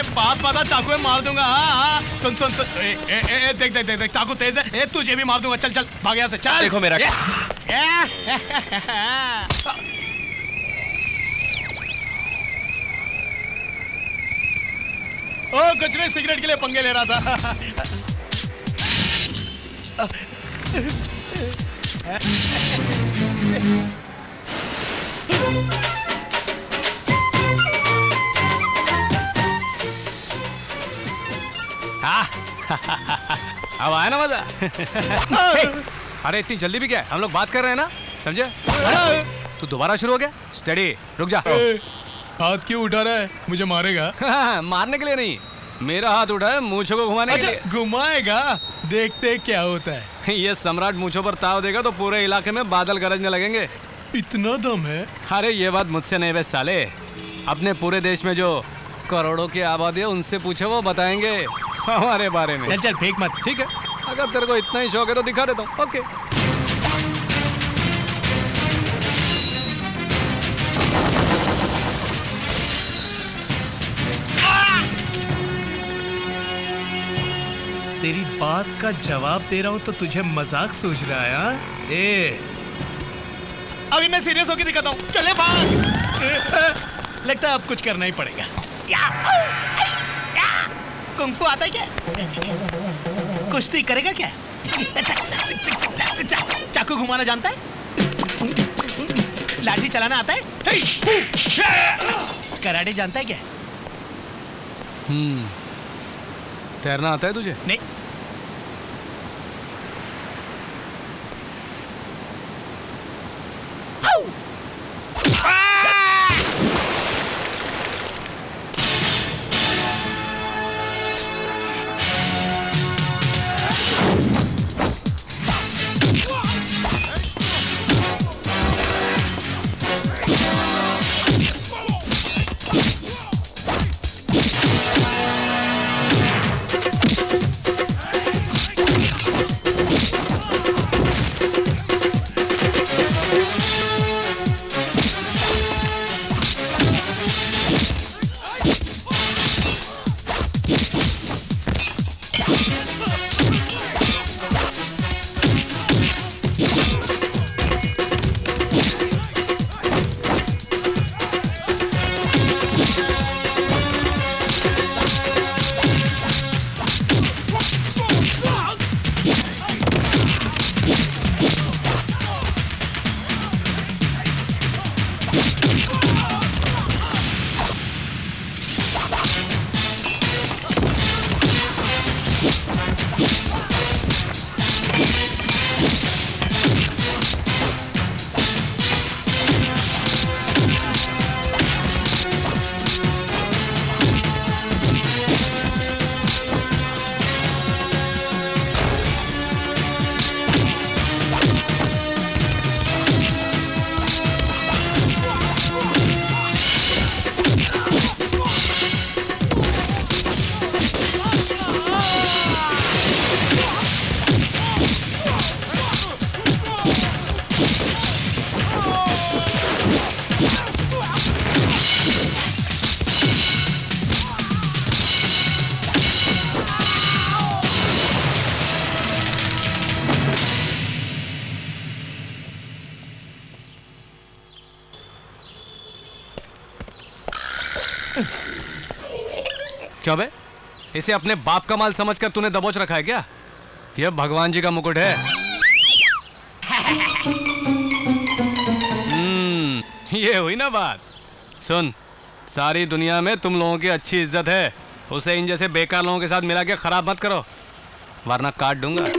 पास पाता चाकू में मार दूंगा। हाँ सुन सुन सुन, देख देख देख देख, चाकू तेज है, तुझे भी मार दूंगा। चल चल भाग यहाँ से, चल। देखो मेरा ओ कुछ नहीं, सिगरेट के लिए पंगे ले रहा था। अब आया ना मजा। अरे इतनी जल्दी भी क्या है, हम लोग बात कर रहे हैं ना, समझे? तू दोबारा शुरू हो गया? स्टडी, रुक जा। हाथ क्यों उठा रहा है, मुझे मारेगा? मारने के लिए नहीं, मेरा हाथ उठा है मूंछों को घुमाने के लिए। घुमाएगा, देखते क्या होता है। ये सम्राट मूंछों पर ताव देगा तो पूरे इलाके में बादल गरजने लगेंगे। इतना दम है? अरे ये बात मुझसे नहीं बे साले, अपने पूरे देश में जो करोड़ों की आबादी है उनसे पूछो, वो बताएंगे हमारे बारे में। चल चल फेंक मत। ठीक है, अगर तेरे को इतना ही शौक है तो दिखा देता हूँ। ओके। तेरी बात का जवाब दे रहा हूं तो तुझे मजाक सूझ रहा है? हाँ? ए, अभी मैं सीरियस होकर दिखाता हूं। चले भाग। लगता है अब कुछ करना ही पड़ेगा। कुंफू आता है क्या? कुश्ती करेगा क्या? चाकू घुमाना जानता है? लाठी चलाना आता है? कराटे जानता है क्या? तैरना आता है तुझे? नहीं। क्यों बे? इसे अपने बाप का माल समझकर तूने दबोच रखा है क्या? यह भगवान जी का मुकुट है। ये हुई ना बात। सुन, सारी दुनिया में तुम लोगों की अच्छी इज्जत है, उसे इन जैसे बेकार लोगों के साथ मिला के खराब मत करो, वरना काट दूंगा। अरे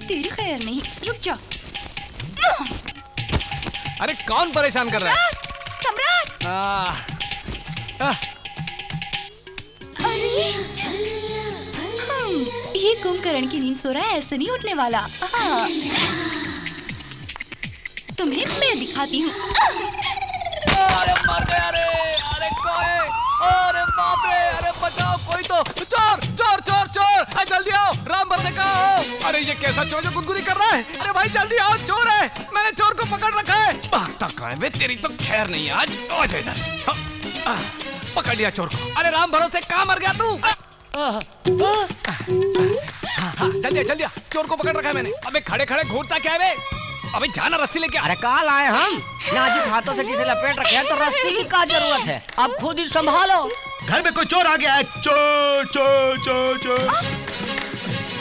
तेरी खैर नहीं, रुक जा। अरे कौन परेशान कर रहा है? सम्राट। अरे ये कुंभकर्ण की नींद सो रहा है, ऐसे नहीं उठने वाला। तुम्हें मैं दिखाती हूँ। अरे मर गया रे, अरे कोई, अरे बाप रे, अरे बचाओ कोई तो, चोर चोर चोर चोर, जल्दी आओ, राम भर से कहा हो। अरे अरे ये कैसा चोर जो गुदगुदी कर रहा है? अरे भाई जल्दी आओ, चोर है, मैंने चोर को पकड़ रखा है। भागता कहाँ है बे? तेरी तो खैर नहीं है आज। आ जा इधर। पकड़ लिया चोर को। अरे राम भरोसे कहाँ मर गया तू? जल्दी जल्दी, चोर को पकड़ रखा है मैंने। अबे खड़े खड़े घूरता क्या है बे? अबे जाना रस्सी लेके। अरे कहाँ लाए हम? नाजुक हाथों से जिसे लपेट रखे हैं तो रस्सी की क्या जरूरत है? अब खुद ही संभालो। घर में कोई चोर आ गया है। चोर चोर चोर चोर।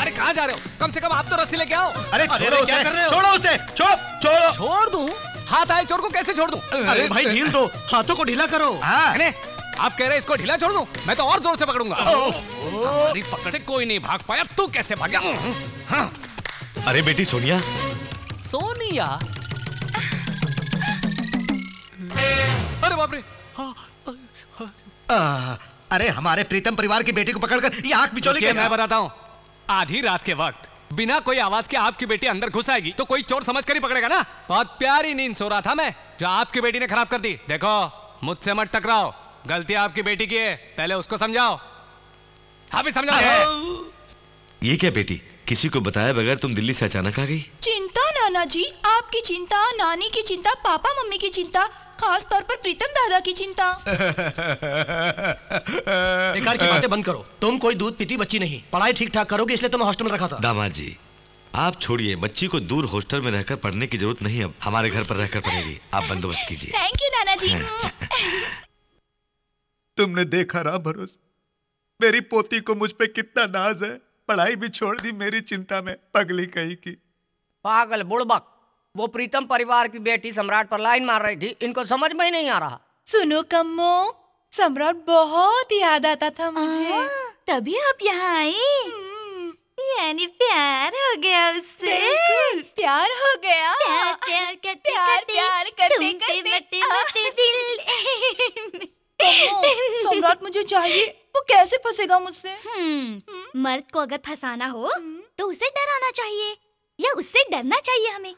अरे कहाँ जा रहे हो? कम से कम आप तो रस्सी लेके आओ। अरे छोड़ो उसे, छोड़ो उसे, छोड़ो। छोड़ दूं? हाथ आए चोर को कैसे छोड़ दूं? अरे भाई ढील दो, हाथों को ढीला करो। आप कह रहे हैं इसको ढीला छोड़ दूं? मैं तो और जोर से पकड़ूंगा। पकड़ से कोई नहीं भाग पाया, तू कैसे भागा? हाँ। अरे बेटी सोनिया। सोनिया? अरे बाप रे। अरे हमारे प्रीतम परिवार की बेटी को पकड़कर ये आंख बिचौली कैसे? मैं बताता हूँ, आधी रात के वक्त बिना कोई आवाज के आपकी बेटी अंदर घुस आएगी तो कोई चोर समझ कर ही पकड़ेगा ना। बहुत प्यारी नींद सो रहा था मैं, जो आपकी बेटी ने खराब कर दी। देखो मुझसे मत टकराओ, गलती आपकी बेटी की है, पहले उसको समझाओ। हाँ भी समझाओ। ये क्या बेटी, किसी को बताया बगैर तुम दिल्ली से अचानक आ गई? चिंता नाना जी, आपकी चिंता, नानी की चिंता, पापा मम्मी की चिंता, खास तौर पर प्रीतम दादा की चिंता। बेकार की बातें बंद करो। तुम कोई दूध पीती बच्ची नहीं, पढ़ाई ठीक ठाक करोगे इसलिए तुम्हें हॉस्टल में रखा था। दामाद जी आप छोड़िए, बच्ची को दूर हॉस्टल में रहकर पढ़ने की जरूरत नहीं, अब हमारे घर पर रहकर पढ़ेगी। आप बंदोबस्त कीजिए। थैंक यू नाना जी। तुमने देखा राम भरोसे, मेरी पोती को मुझ पे कितना नाज है। पढ़ाई भी छोड़ दी मेरी चिंता में, पगली कहीं की। पागल बुड़बक, वो प्रीतम परिवार की बेटी सम्राट पर लाइन मार रही थी, इनको समझ में ही नहीं आ रहा। सुनो कम्मो, सम्राट बहुत याद आता था मुझे। तभी आप यहाँ आई। यानी प्यार हो गया उससे। बिल्कुल प्यार हो गया। प्यार प्यार करते दिल। सम्राट मुझे चाहिए, वो कैसे फंसेगा मुझसे? मर्द को अगर फंसाना हो तो उसे डराना चाहिए या उससे डरना चाहिए हमें।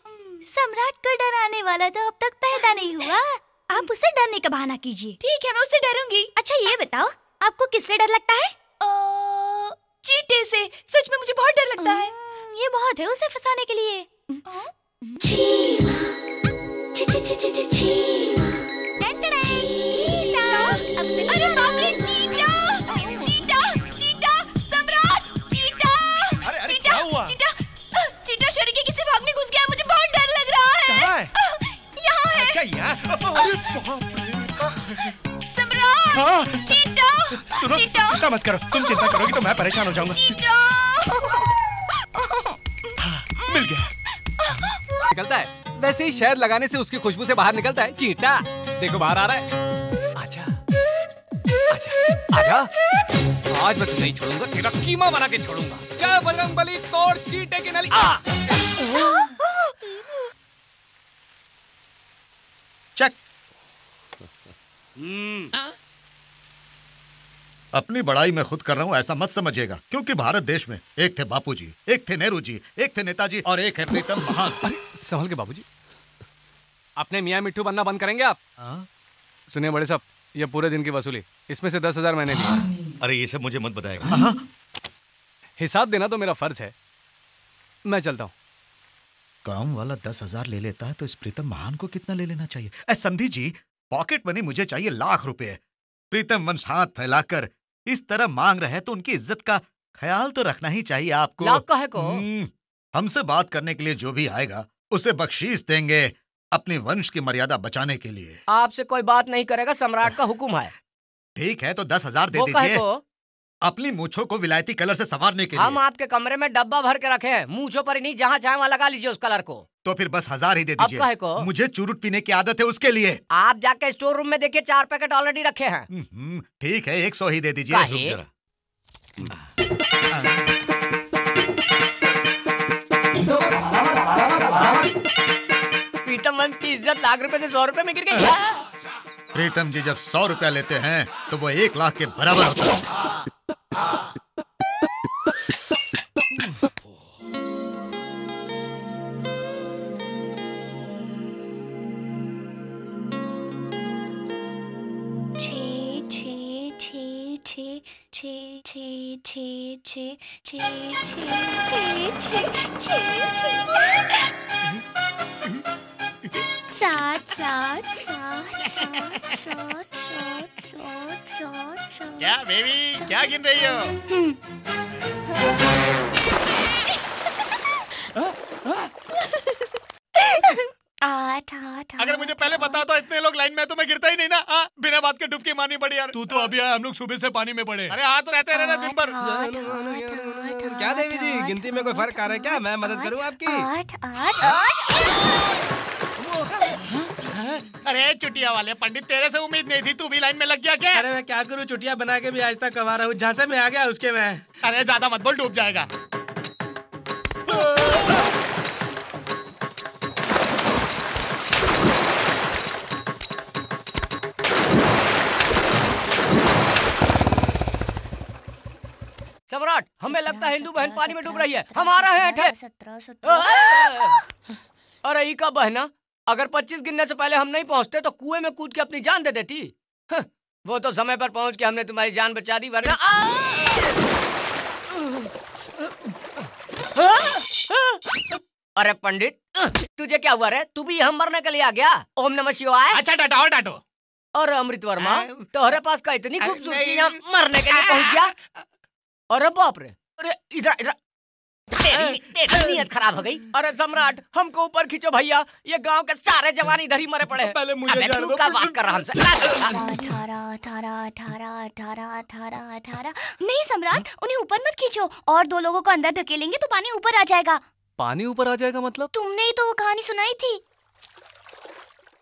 सम्राट को डराने वाला तो अब तक पैदा नहीं हुआ, आप उसे डरने का बहाना कीजिए। ठीक है, मैं उससे डरूंगी। अच्छा ये बताओ, आपको किससे डर लगता है? चींटे से। सच में मुझे बहुत डर लगता है। ये बहुत है उसे फंसाने के लिए। अरे बाप रे, चींटा, चींटा, चींटा, सम्राट, चींटा, चींटा, चींटा, चींटा शरीर के किसी भाग में घुस गया, मुझे बहुत डर लग रहा है। कहाँ है? यहाँ है। अच्छा यहाँ? अरे बाप रे। सम्राट, चींटा, सुनो, चींटा, चिंता मत करो, तुम चिंता करोगी तो मैं परेशान हो जाऊंगा। चींटा। मिल गया। निकलता है, वैसे ही शहद लगाने से उसकी खुशबू से बाहर निकलता है चींटा। देखो बाहर आ रहा है। आजा आजा आजा, आज मैं तुझे नहीं छोड़ूंगा, तेरा कीमा बना के छोड़ूंगा। जय बजरंगबली, तोड़ चींटे की नली। चेक। अपनी बड़ाई मैं खुद कर रहा हूँ ऐसा मत समझिएगा, क्योंकि भारत देश में एक थे बापूजी, एक थे नेहरू जी, एक थे नेताजी और एक है प्रीतम महान। अरे संभल के बाबूजी, अपने मियाँ मिट्टू बनना बंद करेंगे आप? सुनिए बड़े साहब, ये पूरे दिन की वसूली, इसमें से 10,000 मैंने लिया। अरे ये सब मुझे मत बताएगा। हिसाब देना तो मेरा फर्ज है, मैं चलता हूँ। काम वाला 10,000 ले लेता है तो इस प्रीतम महान को कितना ले लेना चाहिए? समधी जी, पॉकेट मनी मुझे चाहिए लाख रुपए। प्रीतम वंश हाथ फैलाकर इस तरह मांग रहे तो उनकी इज्जत का ख्याल तो रखना ही चाहिए आपको। लाख का है को? हमसे बात करने के लिए जो भी आएगा उसे बख्शीश देंगे, अपने वंश की मर्यादा बचाने के लिए। आपसे कोई बात नहीं करेगा, सम्राट का हुक्म है। ठीक है तो 10,000 दे दीजिए, अपनी मूंछों को विलायती कलर से संवारने के लिए। हम आपके कमरे में डब्बा भर के रखे हैं, मूंछों पर ही नहीं, जहाँ चाहे वहाँ लगा लीजिए उस कलर को। तो फिर बस 1,000 ही दे दीजिए। अब काहे को? मुझे चुरुट पीने की आदत है उसके लिए। आप जाके स्टोर रूम में देखिए, 4 पैकेट ऑलरेडी रखे हैं। ठीक है 100 ही दे दीजिए। काहे? रुक जरा। प्रीतम वंश की इज्जत लाख रुपए से 100 रुपए में गिर गई। प्रीतम जी जब 100 रुपया लेते हैं तो वो 1 लाख के बराबर होता है। सात सात सात सात सात सात सात सात। क्या बेबी, क्या गिन रही हो? आठ आठ। अगर मुझे पहले पता तो इतने लोग लाइन में तो मैं गिरता ही नहीं ना। बिना बात के डुबकी मारनी पड़ी यार। तू तो अभी आया, हम लोग सुबह से पानी में पड़े। अरे हाथ रहते रहना दिन भर। क्या देवी जी, गिनती में कोई फर्क आ रहा है क्या? मैं मदद करूं आपकी? आठ आठ आठ। अरे चुटिया वाले पंडित, तेरे से उम्मीद नहीं थी, तू भी लाइन में लग गया क्या? अरे मैं क्या करूं, चुटिया बना के भी आज तक कमा रहा हूँ। झांसे में आ गया उसके मैं। अरे ज्यादा मत बोल, डूब जाएगा। सम्राट, हमें लगता है हिंदू बहन पानी में डूब रही है। हम आ रहे हैं। 17 अरे ई का बहना, अगर 25 गिनने से पहले हम नहीं पहुंचते तो कुएं में कूद के अपनी जान दे देती। वो तो समय पर पहुंच के हमने तुम्हारी जान बचा दी, वरना अरे पंडित, तुझे क्या हुआ रे? तू भी यहाँ मरने के लिए आ गया? ओम नमः शिवाय। अच्छा टाटा और टाटो। अरे अमृत वर्मा, तुम्हारे पास का इतनी खूबसूरती यहाँ मरने के लिए पहुंच गया? अरे बाप रे, अरे इधर इधर, तेरी नीयत खराब हो गई। अरे सम्राट, हमको ऊपर खींचो भैया, ये गांव के सारे जवान इधर ही मरे पड़े हैं। पहले मुझे अबे जाने तू दो। क्या बात कर रहा हमसे? 18 18 18 18 18 18। नहीं सम्राट, उन्हें ऊपर मत खींचो, और 2 लोगों को अंदर धकेलेंगे तो पानी ऊपर आ जाएगा। पानी ऊपर आ जाएगा मतलब? तुमने ही तो वो कहानी सुनाई थी।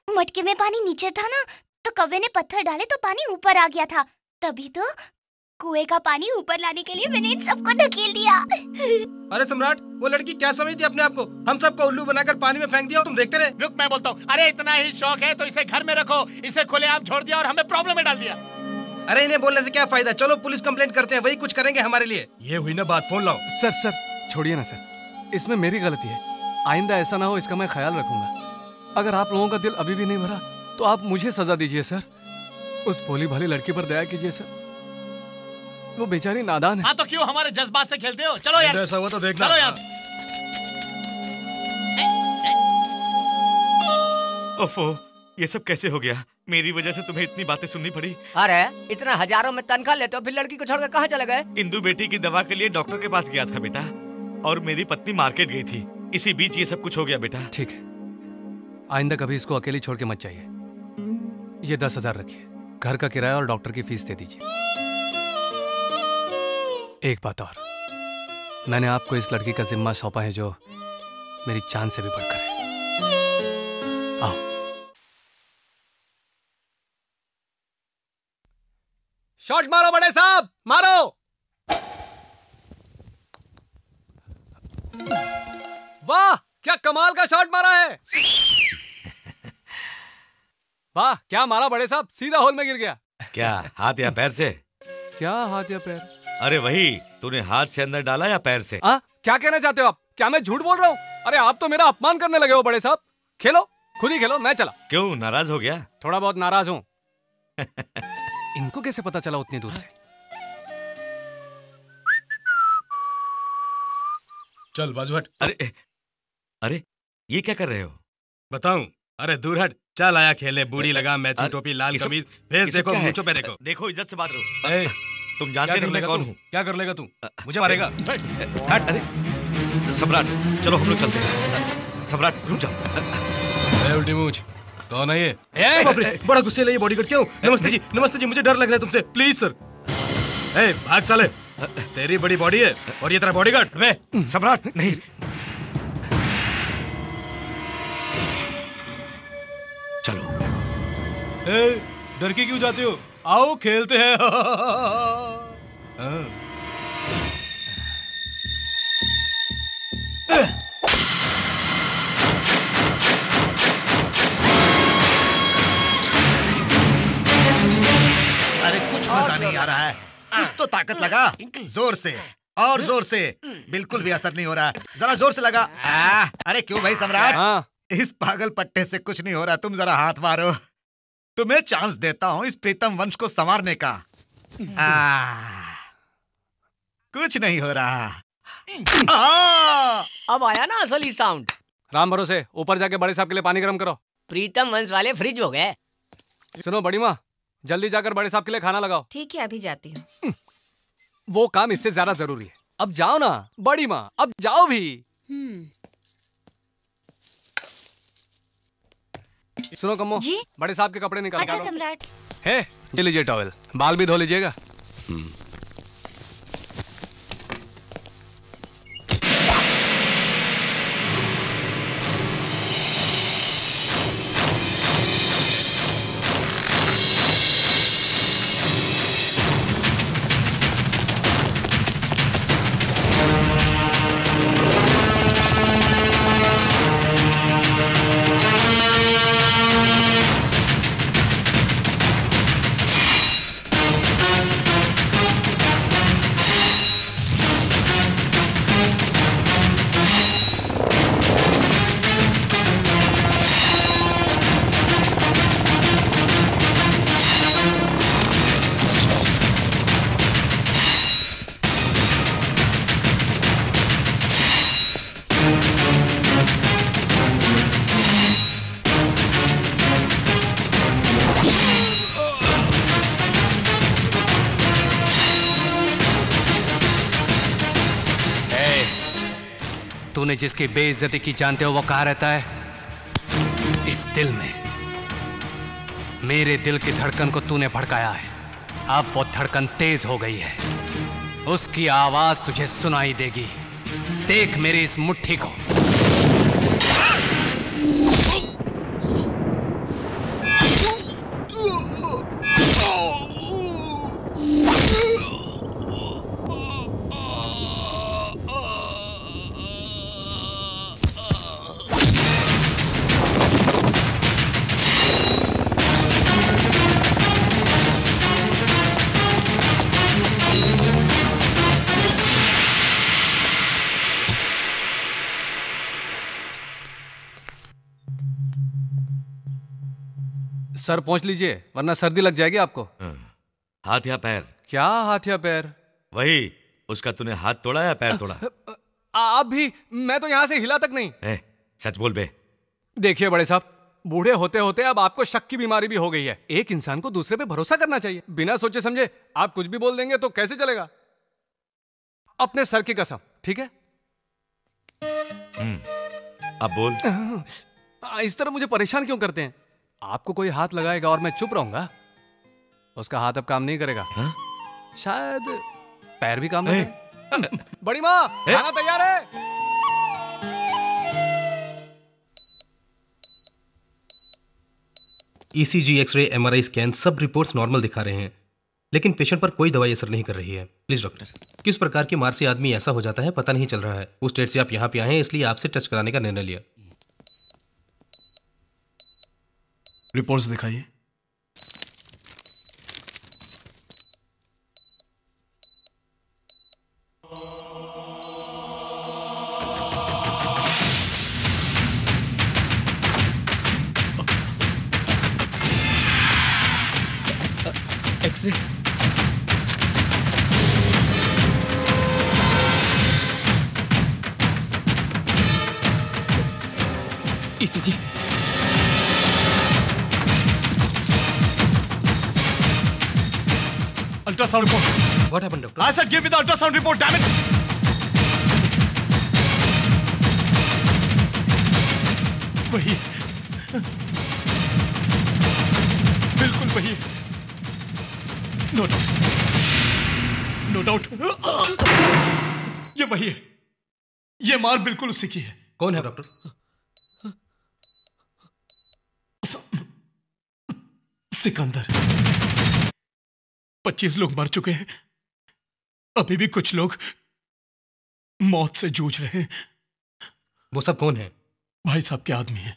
मटके में पानी नीचे था ना, तो कौवे ने पत्थर डाले तो पानी ऊपर आ गया था। तभी तो कुएं का पानी ऊपर लाने के लिए मैंने इन सबको धकेल दिया। अरे सम्राट, वो लड़की क्या समझती अपने आप को? हम सबको उल्लू बनाकर पानी में फेंक दिया और तुम देखते रहे। रुक, मैं बोलता हूँ। अरे इतना ही शौक है तो इसे घर में रखो, इसे खुलेआम छोड़ दिया और हमें प्रॉब्लम में डाल दिया। अरे इन्हें बोलने से क्या फायदा? चलो पुलिस कंप्लेंट करते हैं, वही कुछ करेंगे हमारे लिए। ये हुई ना बात, फोन लाओ। सर छोड़िए ना सर, इसमें मेरी गलती है। आइंदा ऐसा ना हो, इसका मैं ख्याल रखूंगा। अगर आप लोगों का दिल अभी भी नहीं भरा तो आप मुझे सजा दीजिए सर। उस भोली भाली लड़की पर दया कीजिए सर, वो बेचारी नादान है। हाँ तो क्यों हमारे जज्बात से खेलते हो? चलो यार, ऐसा हुआ तो देखना। चलो यार। ओफो, ये सब कैसे हो गया? मेरी वजह से तुम्हें इतनी बातें सुननी पड़ी। अरे इतना हजारों में तनख्वाह लेते हो, फिर लड़की को छोड़कर कहाँ चले गए? इंदु बेटी की दवा के लिए डॉक्टर के पास गया था बेटा, और मेरी पत्नी मार्केट गई थी। इसी बीच ये सब कुछ हो गया बेटा। ठीक है, आइंदा कभी इसको अकेली छोड़ के मत जाइए। ये 10,000 रखिए, घर का किराया और डॉक्टर की फीस दे दीजिए। एक बात और, मैंने आपको इस लड़की का जिम्मा सौंपा है जो मेरी जान से भी बढ़कर है। आओ। शॉट मारो बड़े साहब, मारो। वाह, क्या कमाल का शॉट मारा है। वाह, क्या मारा बड़े साहब, सीधा होल में गिर गया। क्या हाथ या पैर से? क्या हाथ या पैर? अरे वही, तूने हाथ से अंदर डाला या पैर से? क्या कहना चाहते हो आप? क्या मैं झूठ बोल रहा हूँ? अरे आप तो मेरा अपमान करने लगे हो बड़े साहब। खेलो, खुद ही खेलो, मैं चला। क्यों, नाराज हो गया? थोड़ा बहुत नाराज हूँ। इनको कैसे पता चला उतनी दूर से? चल बाजू हट। अरे ये क्या कर रहे हो? बताऊं? अरे दूर हट, चल आया खेले। बूढ़ी लगा, मैचिंग टोपी, लाल कमीज, भेस देखो, मूंछों पे देखो। देखो, इज्जत से बात करो। तुम जानते नहीं मैं कौन हूँ? क्या कर लेगा तू? मुझे मारेगा? हट। अरे सम्राट, चलो हम लोग चलते हैं। सम्राट रुक जाओ। उल्टी मूंछ, कौन है ये? बाप रे, बड़ा गुस्से ले ये बॉडीगार्ड। क्यों? नमस्ते जी, मुझे डर लग रहा है तुमसे, प्लीज सर। भाग साले, तेरी बड़ी बॉडी है और ये तेरा बॉडीगार्ड। सम्राट नहीं। चलो। डर के क्यों जाते हो? आओ खेलते हैं। अरे कुछ मजा नहीं आ रहा है, कुछ तो ताकत लगा। जोर से और जोर से, बिल्कुल भी असर नहीं हो रहा। जरा जोर से लगा। अरे क्यों भाई सम्राट, इस पागल पट्टे से कुछ नहीं हो रहा। तुम जरा हाथ मारो, तुम्हें चांस देता हूँ इस प्रीतम वंश को संवारने का। कुछ नहीं हो रहा। अब आया ना असली साउंड। राम भरोसे, ऊपर जाके बड़े साहब के लिए पानी गर्म करो। प्रीतम वंश वाले फ्रिज हो गए। सुनो बड़ी माँ, जल्दी जाकर बड़े साहब के लिए खाना लगाओ। ठीक है, अभी जाती हूँ। वो काम इससे ज्यादा जरूरी है। अब जाओ ना बड़ी माँ, अब जाओ भी। सुनो कम्मो जी? बड़े साहब के कपड़े निकाल। अच्छा सम्राट। है ये लीजिए टॉवेल, बाल भी धो लीजिएगा। तूने जिसकी बेइज्जती की जानते हो वो कहाँ रहता है? इस दिल में। मेरे दिल की धड़कन को तूने भड़काया है, अब वो धड़कन तेज हो गई है। उसकी आवाज तुझे सुनाई देगी। देख मेरी इस मुट्ठी को। सर पहुंच लीजिए वरना सर्दी लग जाएगी आपको। हाथ या पैर? क्या हाथ या पैर? वही, उसका तूने हाथ तोड़ा या पैर तोड़ा? आप भी, मैं तो यहां से हिला तक नहीं। सच बोल बे। देखिए बड़े साहब, बूढ़े होते होते अब आपको शक की बीमारी भी हो गई है। एक इंसान को दूसरे पे भरोसा करना चाहिए। बिना सोचे समझे आप कुछ भी बोल देंगे तो कैसे चलेगा? अपने सर की कसम, ठीक है? अब बोल। इस तरह मुझे परेशान क्यों करते हैं? आपको कोई हाथ लगाएगा और मैं चुप रहूंगा, उसका हाथ अब काम नहीं करेगा। शायद पैर भी काम नहीं करेगा। बड़ी माँ, खाना तैयार है। ईसीजी, एक्सरे, एमआरआई स्कैन सब रिपोर्ट्स नॉर्मल दिखा रहे हैं, लेकिन पेशेंट पर कोई दवाई असर नहीं कर रही है। प्लीज डॉक्टर, किस प्रकार की मार से आदमी ऐसा हो जाता है पता नहीं चल रहा है। उस डेट से आप यहाँ पे आए हैं, इसलिए आपसे टेस्ट कराने का निर्णय लिया। रिपोर्ट्स दिखाइए। X ray. ECG. Ultrasound report. What happened, doctor? I said give me the ultrasound report, damn it! वही, बिल्कुल वही। No doubt, no doubt. ये वही है, ये मार बिल्कुल उसी की है। कौन है डॉक्टर? सिकंदर। 25 लोग मर चुके हैं, अभी भी कुछ लोग मौत से जूझ रहे हैं। वो सब कौन है? भाई साहब के आदमी हैं।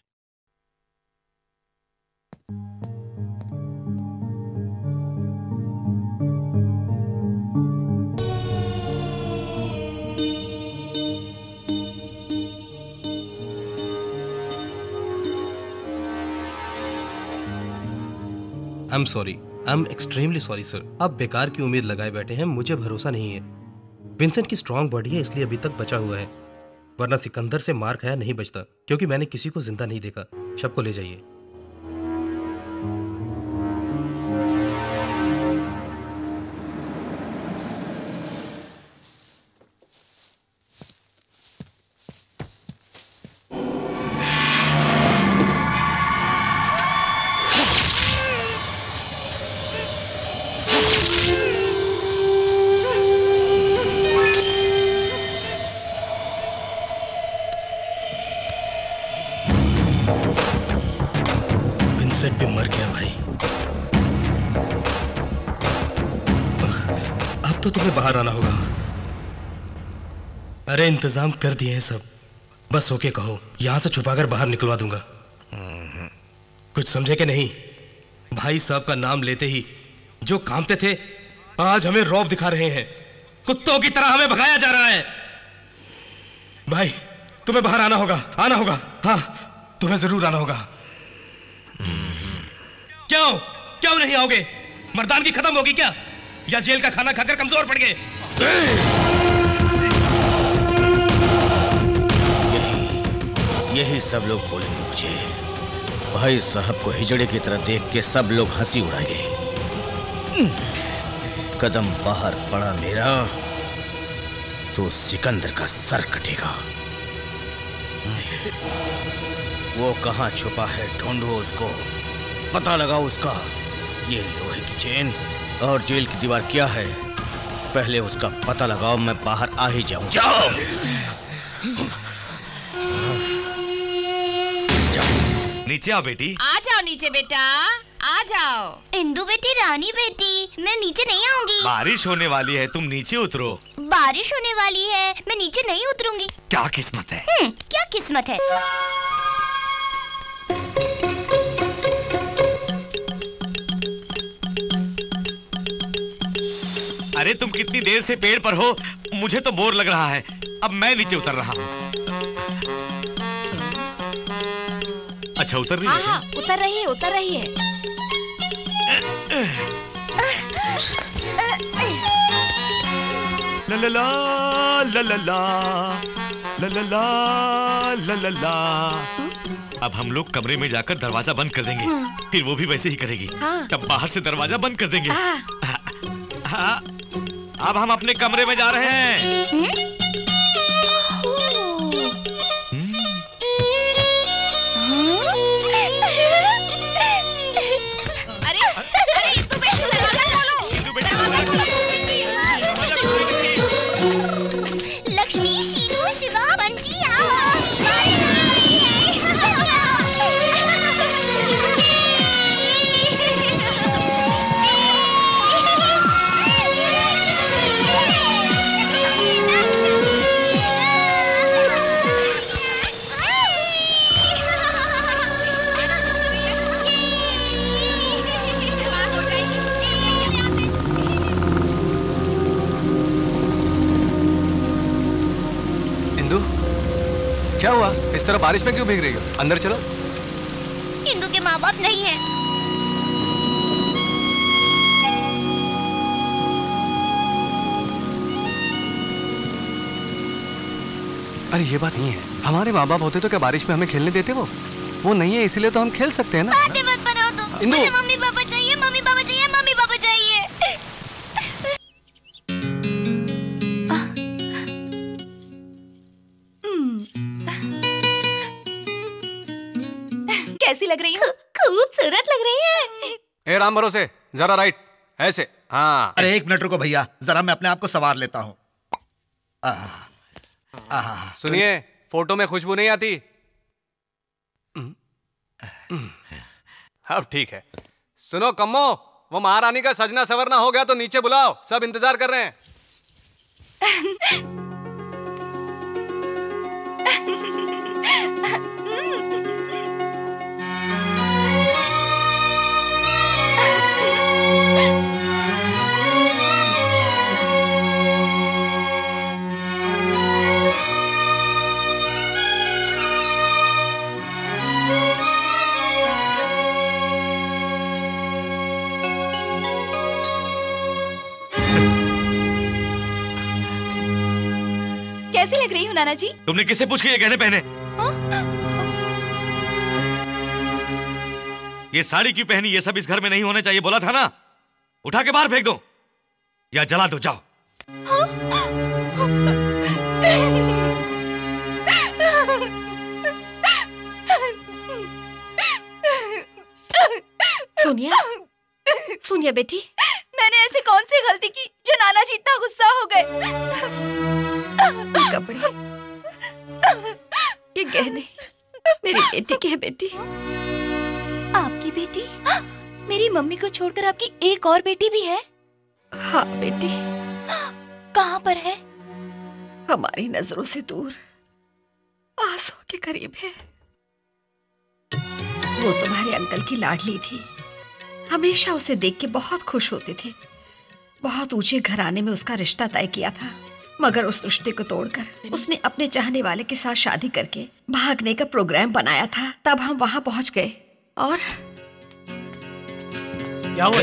I am sorry, I am extremely sorry sir. आप बेकार की उम्मीद लगाए बैठे हैं, मुझे भरोसा नहीं है। विंसेंट की स्ट्रांग बॉडी है, इसलिए अभी तक बचा हुआ है, वरना सिकंदर से मार खाया नहीं बचता, क्योंकि मैंने किसी को जिंदा नहीं देखा। शव को ले जाइए। सेठ भी मर गया भाई। अब तो तुम्हें बाहर आना होगा। अरे इंतजाम कर दिए हैं सब, बस होके कहो, यहां से छुपाकर बाहर निकलवा दूंगा। कुछ समझे कि नहीं? भाई साहब का नाम लेते ही जो कामते थे आज हमें रौब दिखा रहे हैं, कुत्तों की तरह हमें भगाया जा रहा है। भाई तुम्हें बाहर आना होगा, आना होगा। हाँ तुम्हें जरूर आना होगा। क्यों क्यों नहीं आओगे? मर्दानगी खत्म होगी क्या, या जेल का खाना खाकर कमजोर पड़ गए? यही सब लोग बोलेंगे मुझे। भाई साहब को हिजड़े की तरह देख के सब लोग हंसी उड़ाएंगे। कदम बाहर पड़ा मेरा तो सिकंदर का सर कटेगा। वो कहां छुपा है ढूंढो उसको, पता लगाओ उसका। ये लोहे की चेन और जेल की दीवार क्या है, पहले उसका पता लगाओ, मैं बाहर आ ही जाऊं। जाओ नीचे आओ बेटी। आ जाओ नीचे बेटा, आ जाओ। इंदु बेटी, रानी बेटी, मैं नीचे नहीं आऊंगी। बारिश होने वाली है, तुम नीचे उतरो। बारिश होने वाली है, मैं नीचे नहीं उतरूंगी। क्या किस्मत है? क्या किस्मत है? अरे तुम कितनी देर से पेड़ पर हो, मुझे तो बोर लग रहा है। अब मैं नीचे उतर रहा हूँ। अच्छा उतर रही है? हाँ, उतर रही है, उतर रही है। ला ला ला ला ला ला ला ला ला ला ला। अब हम लोग कमरे में जाकर दरवाजा बंद कर देंगे, फिर वो भी वैसे ही करेगी। तब बाहर से दरवाजा बंद कर देंगे। हाँ, अब हम अपने कमरे में जा रहे हैं। लक्ष्मी, शीनू, शिवा, बंटी क्या हुआ? इस तरह बारिश में क्यों भीग रही हो? अंदर चलो। इंदु के माँ बाप नहीं है। अरे ये बात नहीं है, हमारे माँ बाप होते तो क्या बारिश में हमें खेलने देते? वो नहीं है, इसलिए तो हम खेल सकते हैं ना। बातें मत बनाओ तुम। इंदु, मुझे मम्मी पापा चाहिए, मम्मी पापा चाहिए, मम्मी पापा चाहिए। कैसी लग रही हो? खूबसूरत लग रही है। ए राम भरोसे, जरा राइट, ऐसे। हाँ। अरे एक मिनट रुको भैया, जरा मैं अपने आप को सवार लेता हूँ। सुनिए, फोटो में खुशबू नहीं आती। अब ठीक है। सुनो कम्मो, वो महारानी का सजना सवरना हो गया तो नीचे बुलाओ, सब इंतजार कर रहे हैं। कैसी लग रही हूँ नाना जी? तुमने किससे पूछ के ये गहने पहने? ये साड़ी क्यों पहनी? ये सब इस घर में नहीं होना चाहिए, बोला था ना। उठा के बाहर फेंक दो या जला दो, जाओ। सोनिया, सोनिया बेटी, मैंने ऐसी कौन सी गलती की जो नाना जी इतना गुस्सा हो गए? ये कपड़े, ये गहने मेरी बेटी के हैं बेटी। आपकी मेरी बेटी? मेरी मम्मी को छोड़कर आपकी एक और बेटी भी है? हाँ बेटी। कहाँ पर है? हमारी नजरों से दूर, आंसू के करीब है। वो तुम्हारे अंकल की लाडली थी, हमेशा उसे देख के बहुत खुश होते थे। बहुत ऊंचे घराने में उसका रिश्ता तय किया था, मगर उस रिश्ते को तोड़कर उसने अपने चाहने वाले के साथ शादी करके भागने का प्रोग्राम बनाया था। तब हम वहां पहुंच गए और क्या हुआ?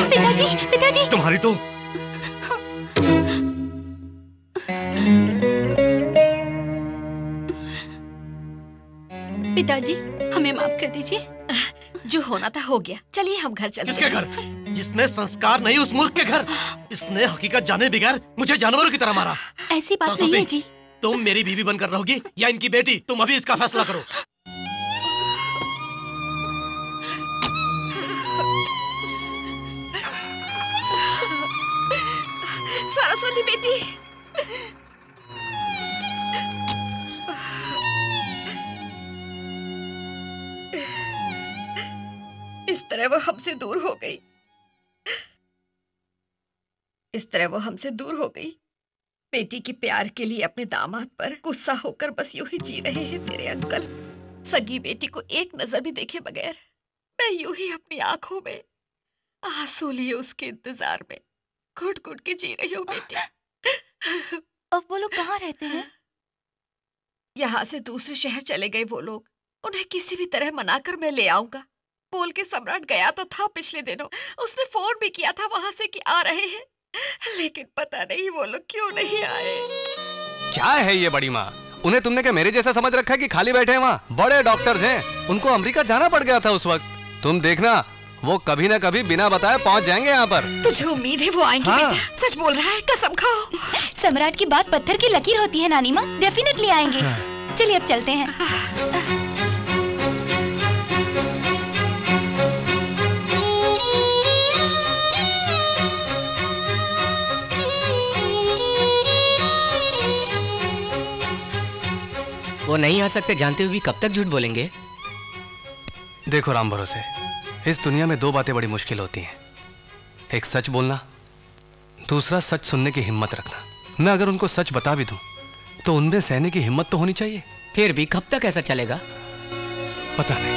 पिताजी, पिताजी। तुम्हारी तो पिताजी, हमें माफ कर दीजिए। जो होना था हो गया, चलिए हम घर चलते हैं। किसके घर? जिसमें संस्कार नहीं, उस मूर्ख के घर। इसने हकीकत जाने बगैर मुझे जानवरों की तरह मारा। ऐसी बात नहीं है जी। तुम मेरी बीवी बनकर रहोगी या इनकी बेटी, तुम अभी इसका फैसला करो। सरस्वती बेटी, इस तरह वो हमसे दूर हो गई, इस तरह वो हमसे दूर हो गई। बेटी के प्यार के लिए अपने दामाद पर गुस्सा होकर बस यूं ही जी रहे हैं मेरे अंकल। सगी बेटी को एक नजर भी देखे बगैर मैं यूं ही अपनी आंखों में आंसू लिए उसके इंतजार में घुट घुट के जी रही हूँ बेटी। अब वो लोग कहाँ रहते हैं? यहाँ से दूसरे शहर चले गए वो लोग। उन्हें किसी भी तरह मनाकर मैं ले आऊंगा बोल के सम्राट गया तो था पिछले दिनों। उसने फोन भी किया था वहां से कि आ रहे हैं, लेकिन पता नहीं वो लोग क्यों नहीं आए। क्या है ये बड़ी माँ? उन्हें तुमने क्या मेरे जैसा समझ रखा है कि खाली बैठे हैं वहाँ? बड़े डॉक्टर्स हैं, उनको अमेरिका जाना पड़ गया था उस वक्त। तुम देखना वो कभी ना कभी बिना बताए पहुँच जाएंगे यहाँ पर। तुझे उम्मीद है वो आएंगे? हाँ। बेटा सच बोल रहा है, कसम खाओ। सम्राट की बात पत्थर की लकीर होती है नानी माँ, डेफिनेटली आएंगे। चलिए अब चलते हैं। वो नहीं आ सकते जानते हुए भी कब तक झूठ बोलेंगे? देखो राम भरोसे, इस दुनिया में दो बातें बड़ी मुश्किल होती हैं। एक सच बोलना, दूसरा सच सुनने की हिम्मत रखना। मैं अगर उनको सच बता भी दूं तो उनमें सहने की हिम्मत तो होनी चाहिए। फिर भी कब तक ऐसा चलेगा? पता नहीं।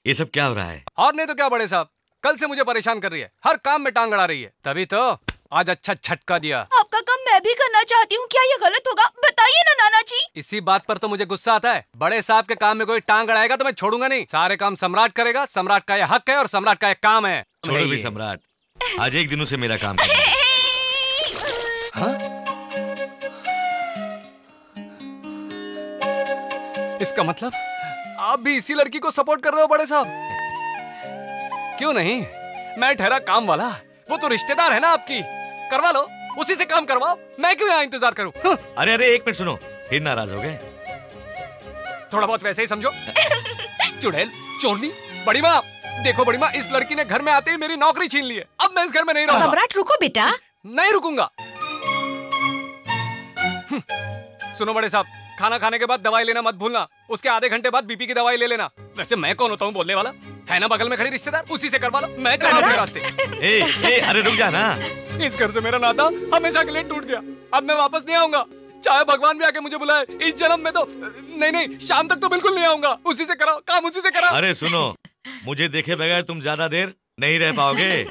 ये सब क्या हो रहा है? और नहीं तो क्या बड़े साहब, कल से मुझे परेशान कर रही है, हर काम में टांग अड़ा रही है। तभी तो आज अच्छा झटका दिया। आपका काम मैं भी करना चाहती हूँ, क्या ये गलत होगा? बताइए ना नाना जी। इसी बात पर तो मुझे गुस्सा आता है। बड़े साहब के काम में कोई टांग अड़ाएगा तो मैं छोड़ूंगा नहीं। सारे काम सम्राट करेगा, सम्राट का ये हक है और सम्राट का ये काम है। छोड़ो भी सम्राट, आज एक दिनों से मेरा काम कर। हाँ? इसका मतलब आप भी इसी लड़की को सपोर्ट कर रहे हो बड़े साहब? क्यों नहीं, मैं ठहरा काम वाला, वो तो रिश्तेदार है ना आपकी। करवा लो, उसी से काम करवाओ, मैं क्यों यहाँ इंतजार करूं? हाँ? अरे अरे एक मिनट सुनो, फिर नाराज हो गए? थोड़ा बहुत वैसे ही समझो। चुड़ैल, चोरनी, बड़ी माँ, देखो बड़ी माँ, इस लड़की ने घर में आते ही मेरी नौकरी छीन ली है। अब मैं इस घर में नहीं रहूंगा। सम्राट रुको बेटा। नहीं रुकूंगा। सुनो बड़े साहब, खाना खाने के बाद दवाई लेना मत भूलना। उसके आधे घंटे बाद बीपी की दवाई ले लेना। वैसे मैं कौन होता हूँ बोलने वाला? है ना बगल में खड़ी रिश्तेदार, उसी से करवा लो। मैं चला अपने रास्ते। अरे रुक जा ना। इस घर से मेरा नाता हमेशा के लिए टूट गया। अब मैं वापस नहीं आऊंगा, चाहे भगवान भी आके मुझे बुलाए। इस जन्म में तो नहीं, शाम तक तो बिल्कुल नहीं आऊंगा। उसी से कराओ काम, उसी से कराओ। अरे सुनो, मुझे देखे बगैर तुम ज्यादा देर नहीं रह पाओगे।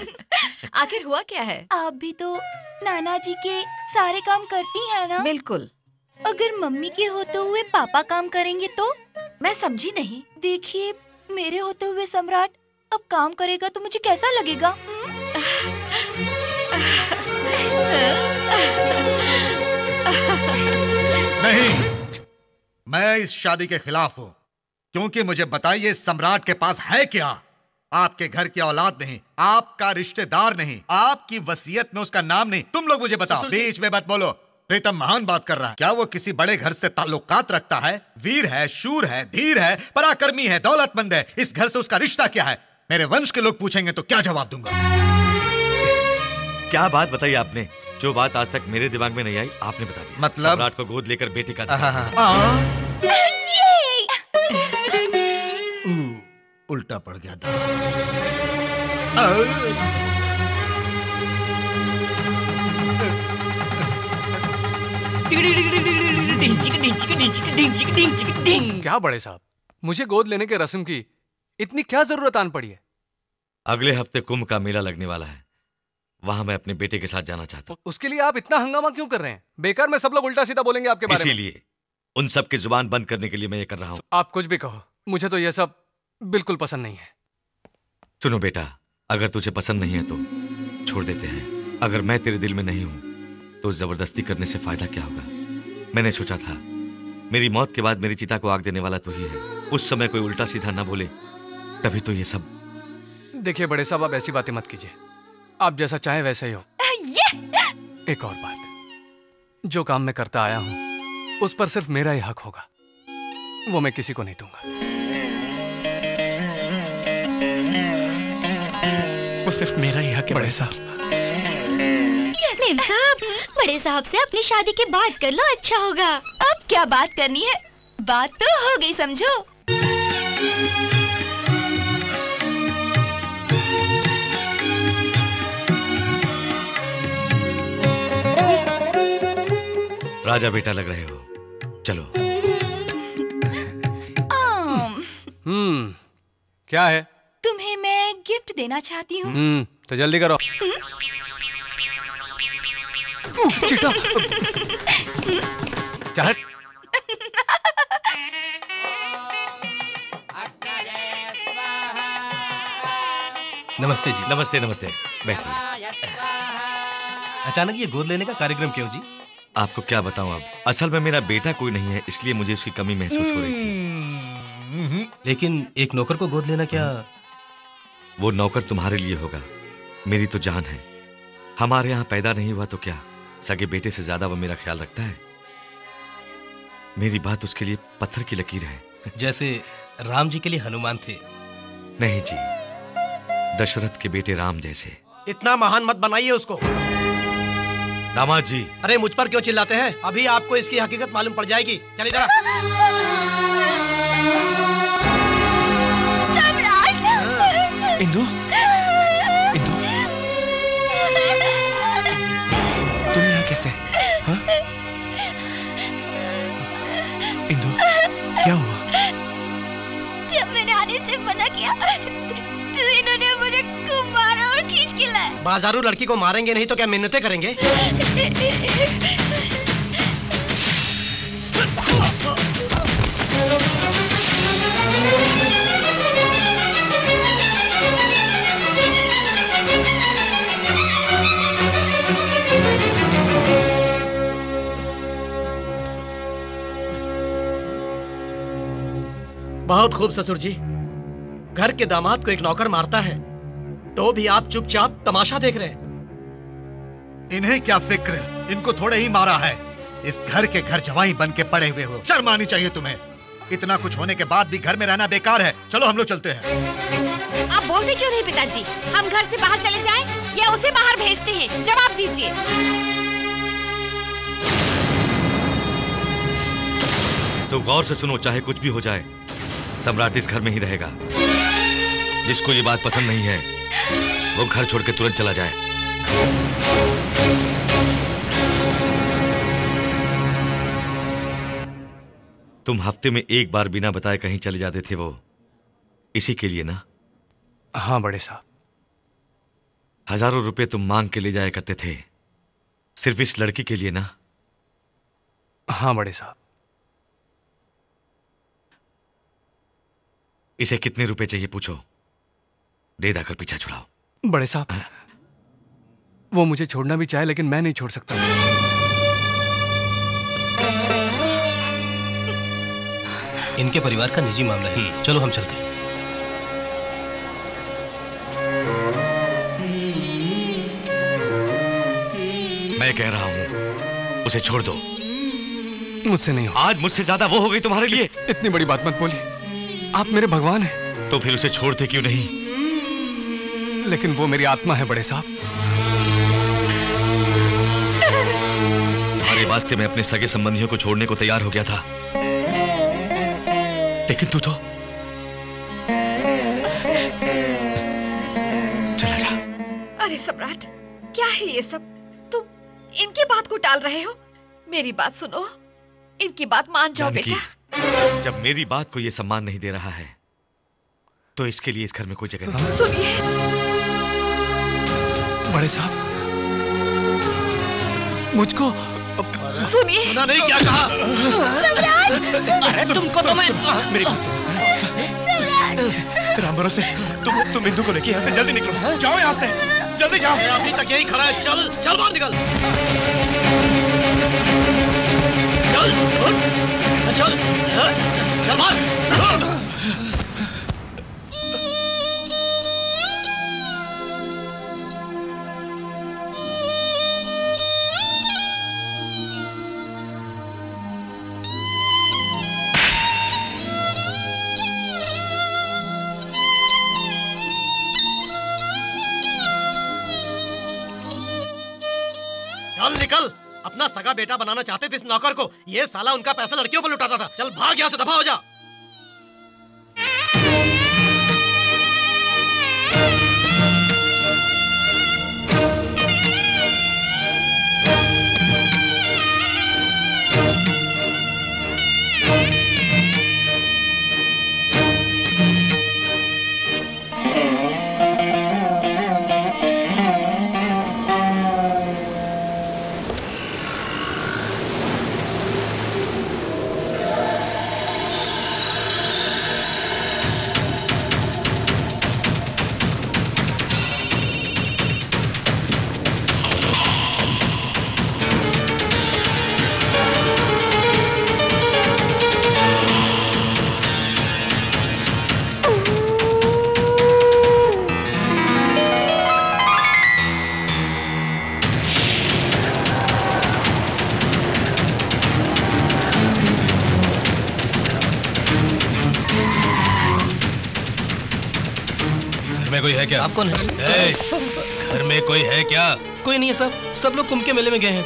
आखिर हुआ क्या है? आप भी तो नाना जी के सारे काम करती हैं ना? बिल्कुल। अगर मम्मी के होते हुए पापा काम करेंगे तो? मैं समझी नहीं। देखिए, मेरे होते हुए सम्राट अब काम करेगा तो मुझे कैसा लगेगा? नहीं, मैं इस शादी के खिलाफ हूँ। क्योंकि मुझे बताइए, सम्राट के पास है क्या? आपके घर की औलाद नहीं, आपका रिश्तेदार नहीं, आपकी वसीयत में उसका नाम नहीं। तुम लोग मुझे बताओ, बीच में मत बोलो। प्रीतम महान बात कर रहा है। क्या वो किसी बड़े घर से ताल्लुकात रखता है? वीर है, शूर है, धीर है, पराक्रमी है, दौलतमंद है। इस घर से उसका रिश्ता क्या है? मेरे वंश के लोग पूछेंगे तो क्या जवाब दूंगा? क्या बात बताई आपने? जो बात आज तक मेरे दिमाग में नहीं आई आपने बता दी। मतलब? सम्राट को गोद लेकर बेटे का उल्टा पड़ गया था। क्या बड़े साहब, मुझे गोद लेने के रस्म की इतनी क्या जरूरत आन पड़ी है? अगले हफ्ते कुंभ का मेला लगने वाला है, वहां मैं अपने बेटे के साथ जाना चाहता हूँ। उसके लिए आप इतना हंगामा क्यों कर रहे हैं? बेकार में सब लोग उल्टा सीधा बोलेंगे आपके बारे में। इसीलिए उन सब की जुबान बंद करने के लिए मैं ये कर रहा हूँ। आप कुछ भी कहो, मुझे तो यह सब बिल्कुल पसंद नहीं है। सुनो बेटा, अगर तुझे पसंद नहीं है तो छोड़ देते हैं। अगर मैं तेरे दिल में नहीं हूं तो जबरदस्ती करने से फायदा क्या होगा? मैंने सोचा था मेरी मौत के बाद मेरी चिता को आग देने वाला तू ही है। उस समय कोई उल्टा सीधा ना बोले, तभी तो ये सब। देखिए बड़े साहब, आप ऐसी बातें मत कीजिए। आप जैसा चाहे वैसा ही हो। एक और बात, जो काम मैं करता आया हूं उस पर सिर्फ मेरा ही हक होगा, वो मैं किसी को नहीं दूंगा। वो सिर्फ मेरा ही हक है बड़े साहब। मेम साहब, बड़े साहब से अपनी शादी की बात कर लो, अच्छा होगा। अब क्या बात करनी है, बात तो हो गई समझो। राजा बेटा लग रहे हो, चलो। क्या है? तुम्हें मैं गिफ्ट देना चाहती हूँ। तो जल्दी करो। चिटा। चल। नमस्ते जी। नमस्ते नमस्ते, बैठिए। अचानक ये गोद लेने का कार्यक्रम क्यों जी? आपको क्या बताऊं, अब असल में मेरा बेटा कोई नहीं है, इसलिए मुझे उसकी कमी महसूस हो रही थी। लेकिन एक नौकर को गोद लेना क्या? वो नौकर तुम्हारे लिए होगा, मेरी तो जान है। हमारे यहाँ पैदा नहीं हुआ तो क्या, सगे बेटे से ज्यादा वो मेरा ख्याल रखता है। मेरी बात उसके लिए पत्थर की लकीर है। जैसे राम जी के लिए हनुमान थे। नहीं जी, दशरथ के बेटे राम जैसे। इतना महान मत बनाइए उसको। दामाद जी। अरे मुझ पर क्यों चिल्लाते हैं? अभी आपको इसकी हकीकत मालूम पड़ जाएगी। चल इधर। इंदु, इंदु, तुम यहाँ कैसे? हाँ? इंदु, क्या हुआ? जब मैंने आने से मना किया तो इन्होंने मुझे खूब मारा और खींच के लाया। बाजारू लड़की को मारेंगे नहीं तो क्या मिन्नतें करेंगे? बहुत खूब ससुर जी। घर के दामाद को एक नौकर मारता है तो भी आप चुपचाप तमाशा देख रहे हैं। इन्हें क्या फिक्र, इनको थोड़े ही मारा है। इस घर के घर जवाई बन के पड़े हुए हो, शर्म आनी चाहिए तुम्हें। इतना कुछ होने के बाद भी घर में रहना बेकार है। चलो हम लोग चलते हैं। आप बोलते क्यों नहीं पिताजी? हम घर से बाहर चले जाएं या उसे बाहर भेजते हैं? जवाब दीजिए। तो गौर से सुनो, चाहे कुछ भी हो जाए, सम्राट इस घर में ही रहेगा। जिसको ये बात पसंद नहीं है वो घर छोड़ के तुरंत चला जाए। तुम हफ्ते में एक बार बिना बताए कहीं चले जाते थे, वो इसी के लिए ना? हाँ बड़े साहब। हजारों रुपए तुम मांग के ले जाया करते थे, सिर्फ इस लड़की के लिए ना? हाँ बड़े साहब। इसे कितने रुपए चाहिए पूछो, दे दाकर पीछा छुड़ाओ। बड़े साहब, वो मुझे छोड़ना भी चाहे लेकिन मैं नहीं छोड़ सकता। इनके परिवार का निजी मामला है, चलो हम चलते हैं। मैं कह रहा हूं उसे छोड़ दो। मुझसे नहीं हो। आज मुझसे ज्यादा वो हो गई तुम्हारे लिए। इतनी बड़ी बात मत बोलिए, आप मेरे भगवान हैं। तो फिर उसे छोड़ते क्यों नहीं? लेकिन वो मेरी आत्मा है बड़े साहब। वास्ते मैं अपने सगे संबंधियों को छोड़ने को तैयार हो गया था, लेकिन तू तो चला जा। अरे सम्राट, क्या है ये सब? तुम इनकी बात को टाल रहे हो। मेरी बात सुनो, इनकी बात मान जाओ बेटा। जब मेरी बात को ये सम्मान नहीं दे रहा है तो इसके लिए इस घर में कोई जगह नहीं। सुनिए बड़े साहब, मुझको सुनिए। सुना नहीं क्या कहा? सम्राट! अरे तुमको तो मैं मेरी बात सुनो। राम भरोसे तुम इंदु को लेके यहाँ से जल्दी निकलो। जाओ यहाँ से, जल्दी जाओ। अभी तक यही खड़ा है। चल चल बाहर निकल। चल चल चल बाहर। चल निकल। अपना सगा बेटा बनाना चाहते थे इस नौकर को। ये साला उनका पैसा लड़कियों पर लुटाता था। चल भाग यहाँ से, दफा हो जा। कोई है क्या? आप कौन है? घर में कोई है क्या? कोई नहीं है साहब, सब लोग कुंभ के मेले में गए हैं।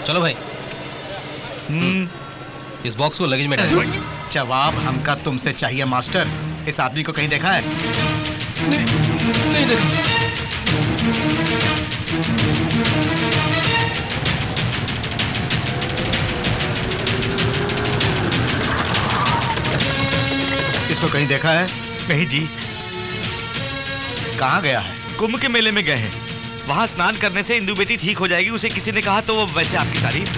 चलो भाई, इस बॉक्स को लगेज में डालो। जवाब हमका तुमसे चाहिए मास्टर। इस आदमी को कहीं देखा है? नहीं देखा। इसको कहीं देखा है? नहीं जी। कहाँ गया है? कुंभ के मेले में गए हैं। वहां स्नान करने से इंदु बेटी ठीक हो जाएगी, उसे किसी ने कहा, तो वो वैसे आपकी तारीफ।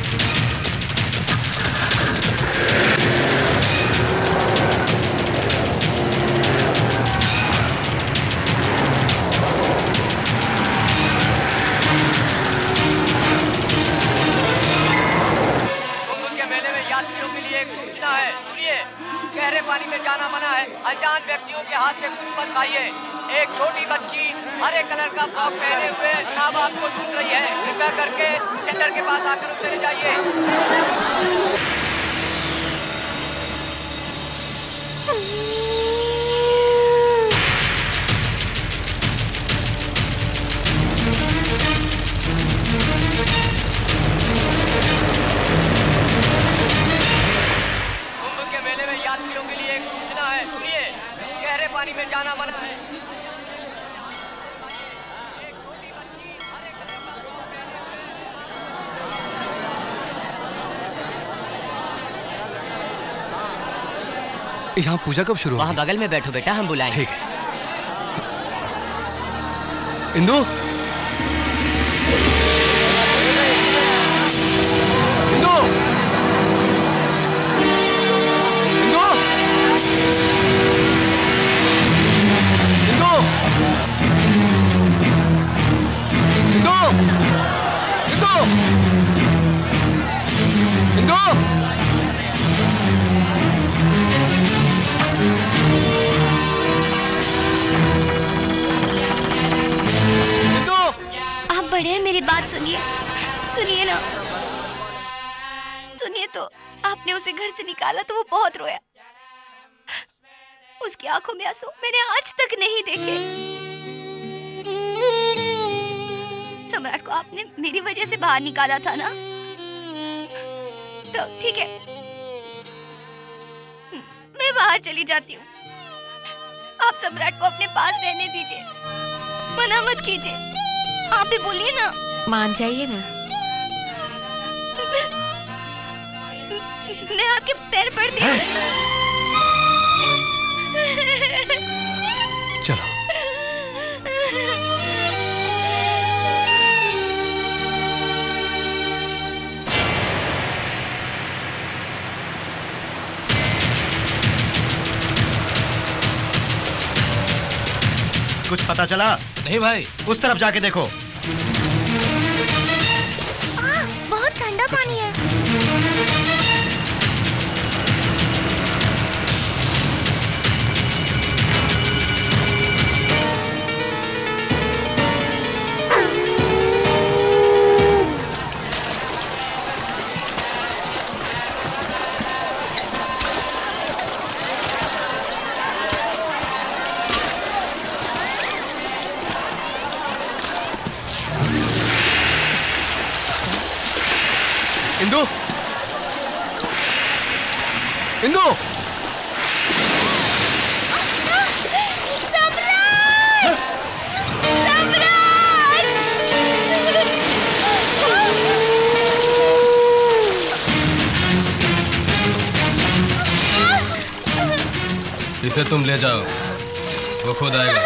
गहरे पानी में जाना मना है। अनजान व्यक्तियों के हाथ से कुछ मत खाइए। एक छोटी बच्ची हरे कलर का फ्रॉक पहने हुए माँ बाप को ढूंढ रही है। कृपया करके सेंटर के पास आकर उसे ले जाइए। पानी में जाना मना है। एक छोटी बच्ची हरे कलर का फ्रॉक पहने हुए। यहाँ पूजा कब शुरू? वहाँ बगल में बैठो बेटा, हम बुलाएंगे। ठीक है। इंदु, इंदु, इंदु, बड़े मेरी बात सुनिए, सुनिए ना, सुनिए तो। आपने उसे घर से निकाला तो वो बहुत रोया। उसकी आंखों में आंसू मैंने आज तक नहीं देखे। सम्राट को आपने मेरी वजह से बाहर निकाला था ना, तो ठीक है, मैं बाहर चली जाती हूँ। आप सम्राट को अपने पास रहने दीजिए, मना मत कीजिए। आप भी बोलिए ना। मान जाइए ना। मैं आपके पैर पड़ती हूँ। चलो। कुछ पता चला? नहीं भाई। उस तरफ जाके देखो। बहुत ठंडा पानी है। इंदु, इंदु, इसे तुम ले जाओ, वो खुद आएगा।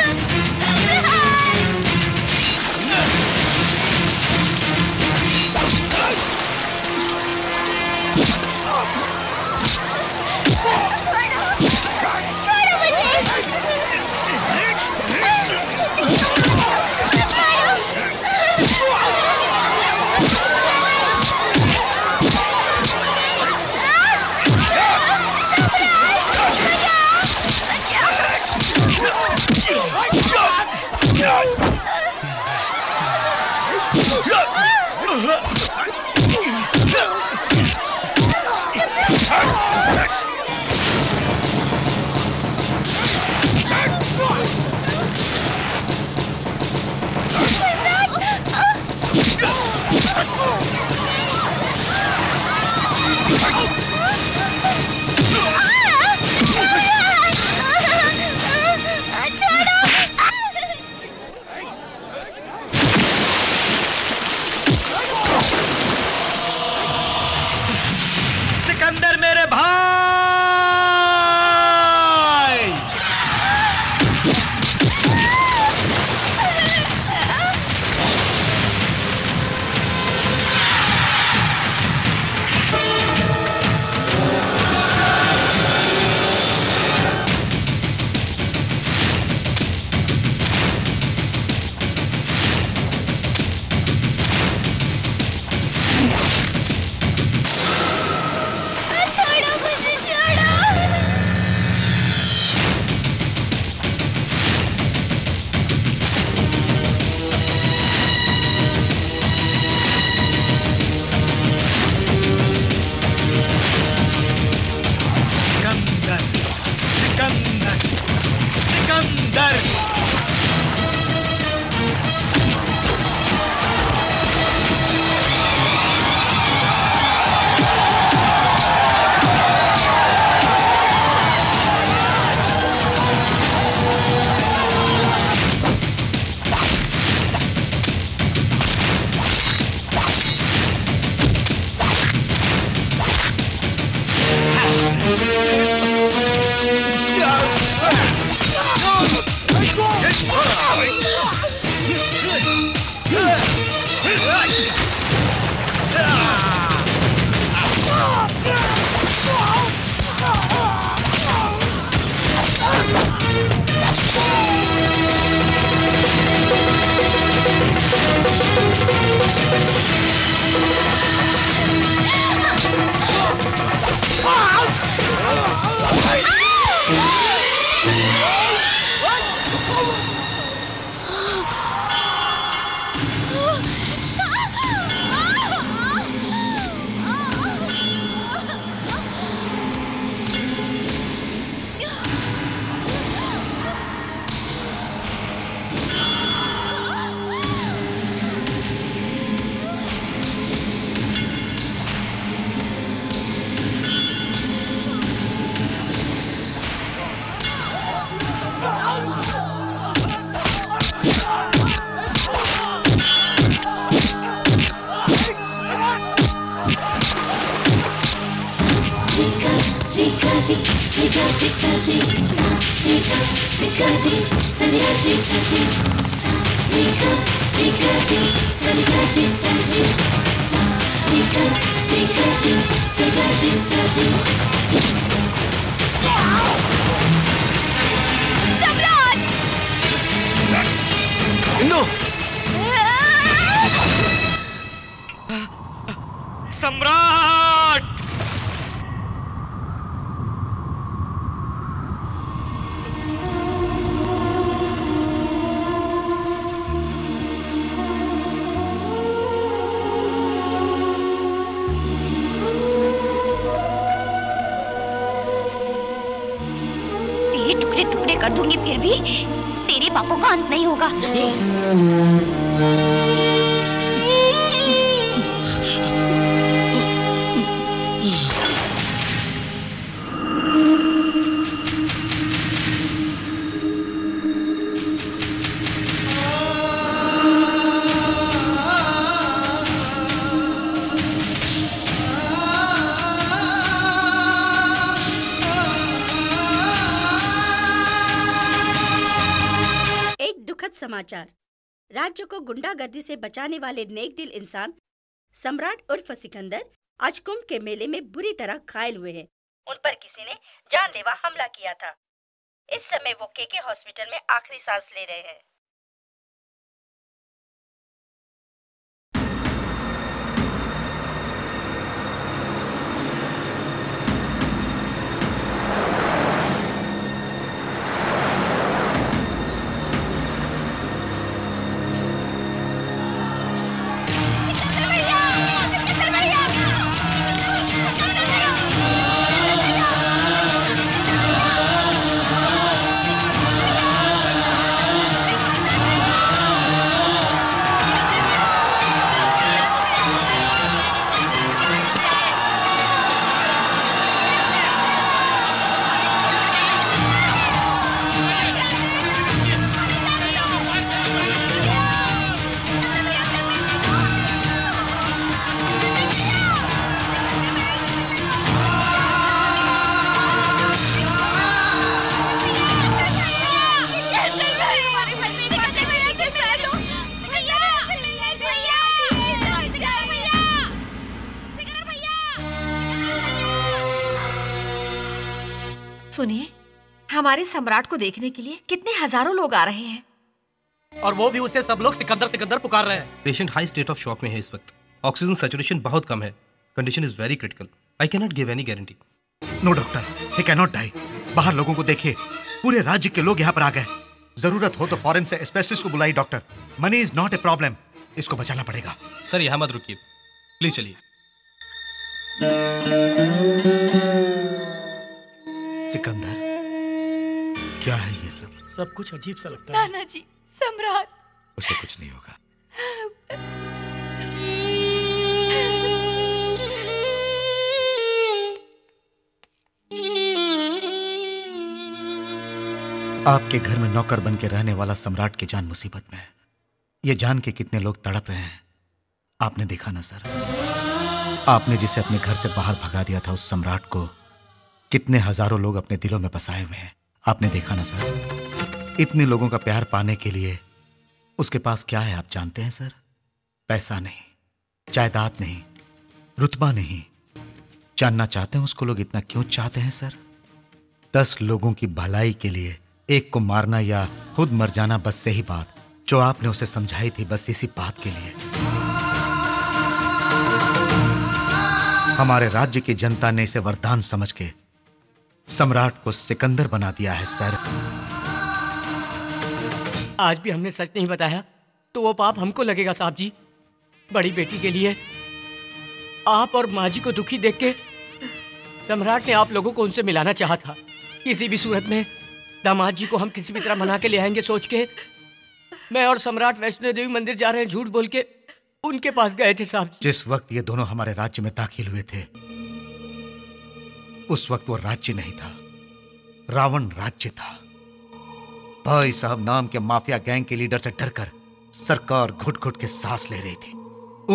इंदु! सम्राट! तेरे टुकड़े टुकड़े कर दूंगी, फिर भी तेरी पापों का अंत नहीं होगा। समाचार। राज्य को गुंडागर्दी से बचाने वाले नेक दिल इंसान सम्राट उर्फ सिकंदर आज कुंभ के मेले में बुरी तरह घायल हुए हैं। उन पर किसी ने जानलेवा हमला किया था। इस समय वो केके हॉस्पिटल में आखिरी सांस ले रहे हैं। सुनिए, हमारे सम्राट को देखने के लिए कितने हजारों लोग आ रहे हैं। और वो भी उसे सब लोग सिकंदर सिकंदर पुकार रहे हैं। Patient high state of shock में है इस वक्त। ऑक्सीजन सैचुरेशन बहुत कम है। Condition is very critical. I can not give any guarantee. No doctor, he can not die. बाहर लोगों को देखिए, पूरे राज्य के लोग यहाँ पर आ गए। जरूरत हो तो फॉरेन से स्पेशलिस्ट को बुलाई doctor. Money is not a problem. इसको बचाना पड़ेगा। सर यहाँ मत रुकिए, प्लीज चलिए। सिकंदर, क्या है ये सब? सब कुछ अजीब सा लगता है। नाना जी, सम्राट। उसे कुछ नहीं होगा। आपके घर में नौकर बन के रहने वाला सम्राट की जान मुसीबत में है। ये जान के कितने लोग तड़प रहे हैं आपने देखा ना सर। आपने जिसे अपने घर से बाहर भगा दिया था, उस सम्राट को कितने हजारों लोग अपने दिलों में बसाए हुए हैं आपने देखा ना सर। इतने लोगों का प्यार पाने के लिए उसके पास क्या है आप जानते हैं सर? पैसा नहीं, जायदाद नहीं, रुतबा नहीं। जानना चाहते हैं उसको लोग इतना क्यों चाहते हैं सर? 10 लोगों की भलाई के लिए एक को मारना या खुद मर जाना, बस सही बात जो आपने उसे समझाई थी, बस इसी बात के लिए हमारे राज्य की जनता ने इसे वरदान समझ के सम्राट को सिकंदर बना दिया है सर। आज भी हमने सच नहीं बताया तो वो पाप हमको लगेगा साहब जी। बड़ी बेटी के लिए आप और माँ जी को दुखी देख के सम्राट ने आप लोगों को उनसे मिलाना चाहा था। किसी भी सूरत में दामाद जी को हम किसी भी तरह मना के ले आएंगे सोच के मैं और सम्राट वैष्णो देवी मंदिर जा रहे हैं झूठ बोल के उनके पास गए थे साहब जी। जिस वक्त ये दोनों हमारे राज्य में दाखिल हुए थे उस वक्त वो राज्य नहीं था, रावण राज्य था। भाई साहब नाम के माफिया गैंग के लीडर से डरकर सरकार घुट घुट के सांस ले रही थी।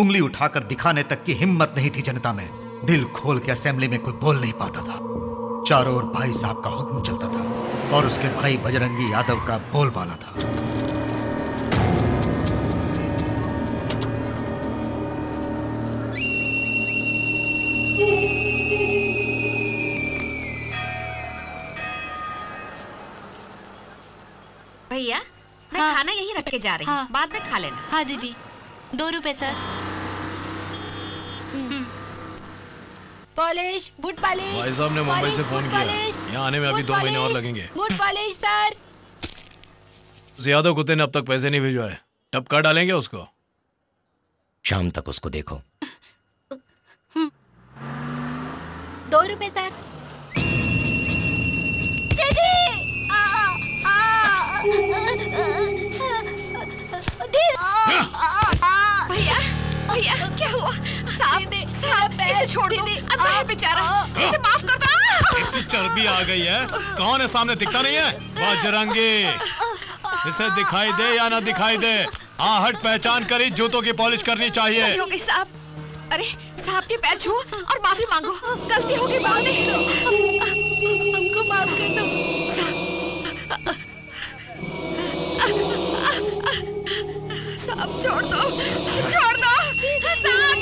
उंगली उठाकर दिखाने तक की हिम्मत नहीं थी जनता में। दिल खोल के असेंबली में कोई बोल नहीं पाता था। चारों ओर भाई साहब का हुक्म चलता था और उसके भाई बजरंगी यादव का बोलबाला था। भैया मैं खाना यहीं रख के जा रही हूँ, बाद में खा लेना। हाँ दीदी, 2 रुपए सर। Polish, boot polish. भाई साहब ने मुंबई से फोन किया, यहाँ आने में अभी 2 महीने और लगेंगे। Boot polish sir. उस यादव कुत्ते ने अब तक पैसे नहीं भिजवाए, टपका डालेंगे उसको। शाम तक उसको देखो। 2 रुपए सर। भैया भैया क्या हुआ? साहब इसे छोड़ दो, अब्बा है बेचारा, इसे माफ कर दो। इतनी चर्बी आ गई है, कौन है सामने दिखता नहीं है? बजरंगी, इसे दिखाई दे या ना दिखाई दे, आहट पहचान कर ही जूतों की पॉलिश करनी चाहिए। हो गई साहब, अरे साहब के पैर छुओ और माफी मांगो, गलती हो गई, हमको माफ कर दो। साहब छोड़ दो, छोड़ दो साहब।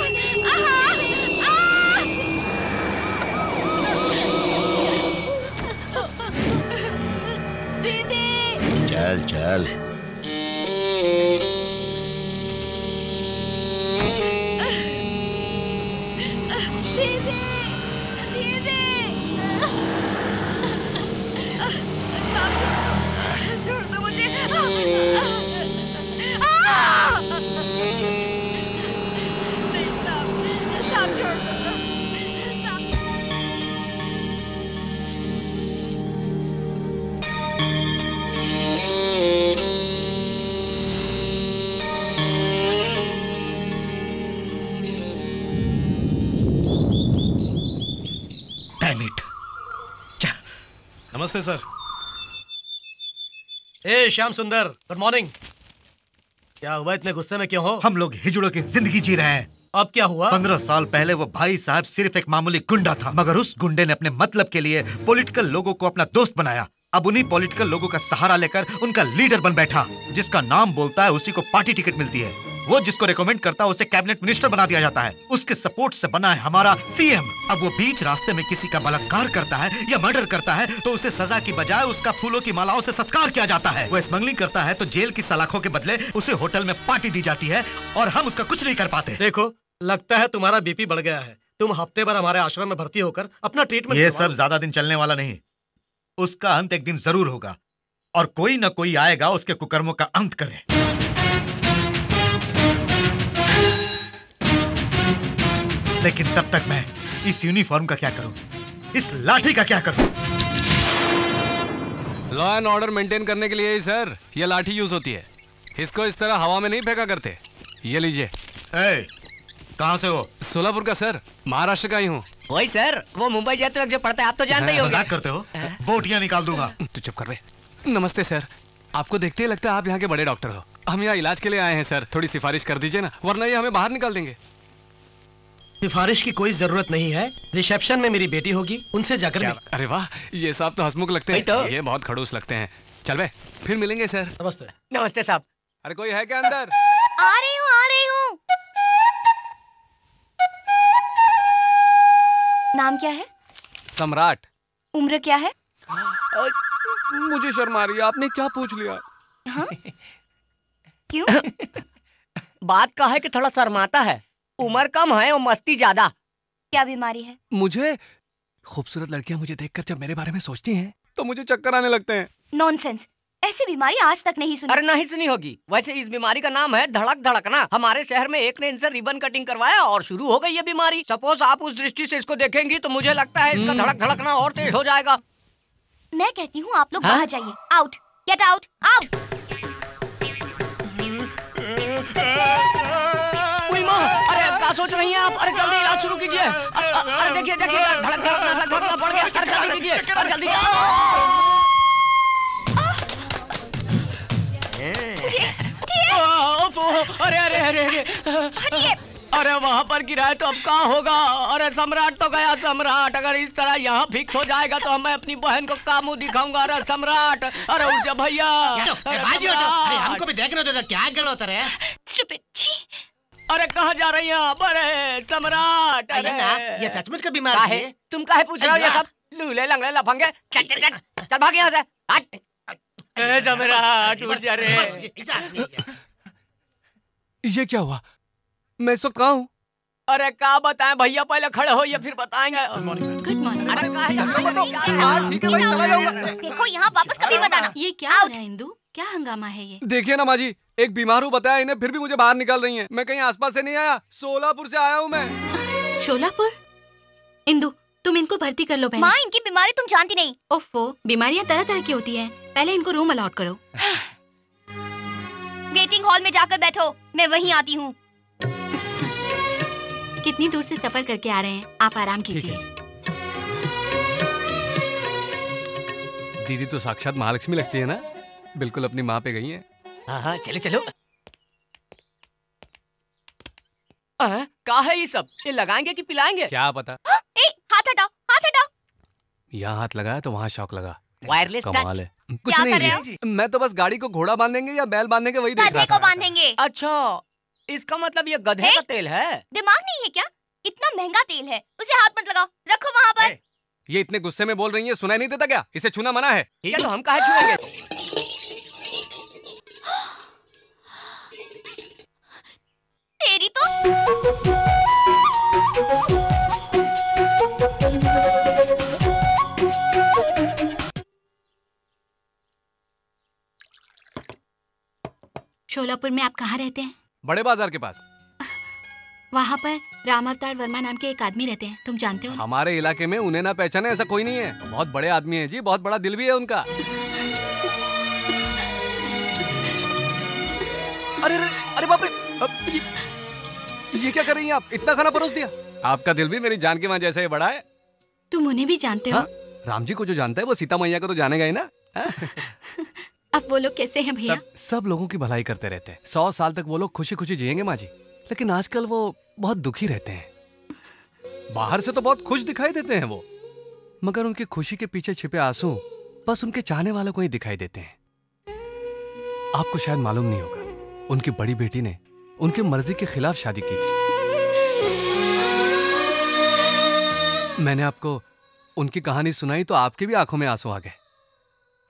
दीदी चल चल। दीदी दीदी छोड़ दो मुझे। साहब छोड़ दो। नमस्ते सर। ए श्याम सुंदर, गुड मॉर्निंग। क्या हुआ, इतने गुस्से में क्यों हो? हम लोग हिजड़ों की जिंदगी जी रहे हैं। अब क्या हुआ? 15 साल पहले वो भाई साहब सिर्फ एक मामूली गुंडा था, मगर उस गुंडे ने अपने मतलब के लिए पॉलिटिकल लोगों को अपना दोस्त बनाया। अब उन्हीं पॉलिटिकल लोगों का सहारा लेकर उनका लीडर बन बैठा। जिसका नाम बोलता है उसी को पार्टी टिकट मिलती है। वो जिसको रेकमेंड करता है उसे कैबिनेट मिनिस्टर बना दिया जाता है। उसके सपोर्ट से बना है हमारा सीएम। अब वो बीच रास्ते में किसी का बलात्कार करता है या मर्डर करता है तो उसे सजा की बजाय उसका फूलों की मालाओं से सत्कार किया जाता है। वो स्मगलिंग करता है तो जेल की सलाखों के बदले उसे होटल में पार्टी दी जाती है और हम उसका कुछ नहीं कर पाते। देखो, लगता है तुम्हारा बीपी बढ़ गया है। तुम हफ्ते भर हमारे आश्रम में भर्ती होकर अपना ट्रीटमेंट। ये सब ज्यादा दिन चलने वाला नहीं, उसका अंत एक दिन जरूर होगा और कोई न कोई आएगा उसके कुकर्मों का अंत करे। लेकिन तब तक मैं इस यूनिफॉर्म का क्या करूं, इस लाठी का क्या करूं? लॉ एंड ऑर्डर मेंटेन करने के लिए ही सर ये लाठी यूज होती है। इसको इस तरह हवा में नहीं फेंका करते। ये लीजिए। कहाँ से हो? सोलापुर का सर, महाराष्ट्र का ही हूँ। वही सर, वो मुंबई जाते वक्त जो पढ़ता है, आप तो जानते ही होंगे। मजाक करते हो? बोटियां निकाल दूंगा। तू चुप कर बे। नमस्ते सर, आपको देखते ही लगता है आप यहाँ के बड़े डॉक्टर हो। हम यहाँ इलाज के लिए आए हैं सर, थोड़ी सिफारिश कर दीजिए ना, वरना ये हमें बाहर निकाल देंगे। सिफारिश की कोई जरूरत नहीं है, रिसेप्शन में मेरी बेटी होगी, उनसे जाकर अरे वाह, ये साहब तो हंसमुख लगते हैं। तो? ये बहुत खड़ूस लगते हैं। चल बे, फिर मिलेंगे सर। नमस्ते। नमस्ते साहब। अरे कोई है क्या अंदर? आ रही हूँ, आ रही हूँ। नाम क्या है? सम्राट। उम्र क्या है? मुझे शर्म आ रही है, आपने क्या पूछ लिया? हाँ? क्यों? बात का है कि थोड़ा शर्माता है, उम्र कम है और मस्ती ज्यादा। क्या बीमारी है? मुझे खूबसूरत लड़कियां मुझे देखकर जब मेरे बारे में सोचती हैं तो मुझे चक्कर आने लगते हैं। नॉनसेंस, ऐसी बीमारी आज तक नहीं सुनी। अरे नहीं सुनी होगी। वैसे इस बीमारी का नाम है धड़क धड़कना। हमारे शहर में एक ने इनसे रिबन कटिंग करवाया और शुरू हो गई ये बीमारी। सपोज आप उस दृष्टि से इसको देखेंगी तो मुझे लगता है इसका धड़क धड़कना और तेज हो जाएगा। मैं कहती हूँ आप लोग बाहर जाइए। Out, get out, out. अरे क्या सोच रही हैं आप? अरे जल्दी इलाज शुरू कीजिए। अरे देखिए देखिए, धड़क धड़कना पड़ गया। अरे जल्दी कीजिए, अरे जल्दी। अरे अरे अरे, अरे वहाँ पर गिरा है तो अब क्या होगा? अरे सम्राट तो गया सम्राट। अगर इस तरह यहाँ फिक्स हो जाएगा तो मैं अपनी बहन को क्या मुंह दिखाऊंगा? अरे सम्राट, अरे उठ जा भैया। अरे हमको भी देखने दो, क्या गलत है? अरे कहाँ जा रही हैं आप? अरे सम्राट, अरे ये सचमुच का बीमार है। तुम काहे पूछ रहे हो ये सब? लूले लंगड़े लफंगे, चल चल चल चल भाग यहाँ से। सम्राट उठ जा रे। ये क्या हुआ? मैं इस वक्त कहाँ हूँ? अरे क्या बताएं भैया, पहले खड़े हो या फिर बताएंगे। Good morning. अरे ठीक है भाई, चला जाऊंगा। देखो यहाँ वापस कभी बताना। ये क्या हो रहा है इंदु? क्या हंगामा है ये? देखिए ना माँ जी, एक बीमार हूँ बताया इन्हें, फिर भी मुझे बाहर निकाल रही हैं। मैं कहीं आसपास से नहीं आया, सोलापुर से आया हूँ मैं। शोलापुर? इंदु तुम इनको भर्ती कर लो बहन। माँ इनकी बीमारी तुम जानती नहीं। ओफो, बीमारियाँ तरह तरह की होती हैं। पहले इनको रूम अलॉट करो। वेटिंग हॉल में जाकर बैठो, मैं वहीं आती हूँ। कितनी दूर से सफर करके आ रहे हैं, आप आराम कीजिए। दीदी तो साक्षात महालक्ष्मी लगती है ना, बिल्कुल अपनी माँ पे गई है। हाँ चलो चलो। क्या है ये सब? ये लगाएंगे कि पिलाएंगे? क्या पता। हाथ हटाओ, हाथ हटाओ। यहाँ हाथ लगाया तो वहाँ शौक लगा। वायरलेस कमाल है। कुछ क्या नहीं कर रहे जी, मैं तो बस गाड़ी को घोड़ा बांधेंगे या बैल बांधेंगे वही देख रहा गधे था। को बांधेंगे। अच्छा, इसका मतलब ये गधे का तेल है। दिमाग नहीं है क्या? इतना महंगा तेल है, उसे हाथ मत लगाओ, रखो वहाँ पर। ये इतने गुस्से में बोल रही है, सुनाई नहीं देता क्या? इसे छूना मना है। ठीक है तो हम काहे छुएंगे? तेरी तो शोलापुर में आप कहाँ रहते हैं? बड़े बाजार के पास। वहाँ पर राम अवतार वर्मा नाम के एक आदमी रहते हैं, तुम जानते हो? हमारे इलाके में उन्हें ना पहचाने ऐसा कोई नहीं है। बहुत बड़े आदमी है जी, बहुत बड़ा दिल भी है उनका। अरे अरे अरे बाप रे, ये क्या कर रही हैं आप? इतना खाना परोस दिया। आपका दिल भी मेरी जान की मां जैसा ही बड़ा है। तुम उन्हें भी जानते हो? राम जी को जो जानता है वो सीता मैया को तो जानेगा ही ना। अब वो लोग कैसे हैं भैया? सब लोगों की भलाई करते रहते हैं। 100 साल तक वो लोग खुशी खुशी जिएंगे माँ जी, लेकिन आजकल वो बहुत दुखी रहते हैं। बाहर से तो बहुत खुश दिखाई देते हैं वो, मगर उनकी खुशी के पीछे छिपे आंसू बस उनके चाहने वालों को ही दिखाई देते हैं। आपको शायद मालूम नहीं होगा, उनकी बड़ी बेटी ने उनकी मर्जी के खिलाफ शादी की थी। मैंने आपको उनकी कहानी सुनाई तो आपकी भी आंखों में आंसू आ गए।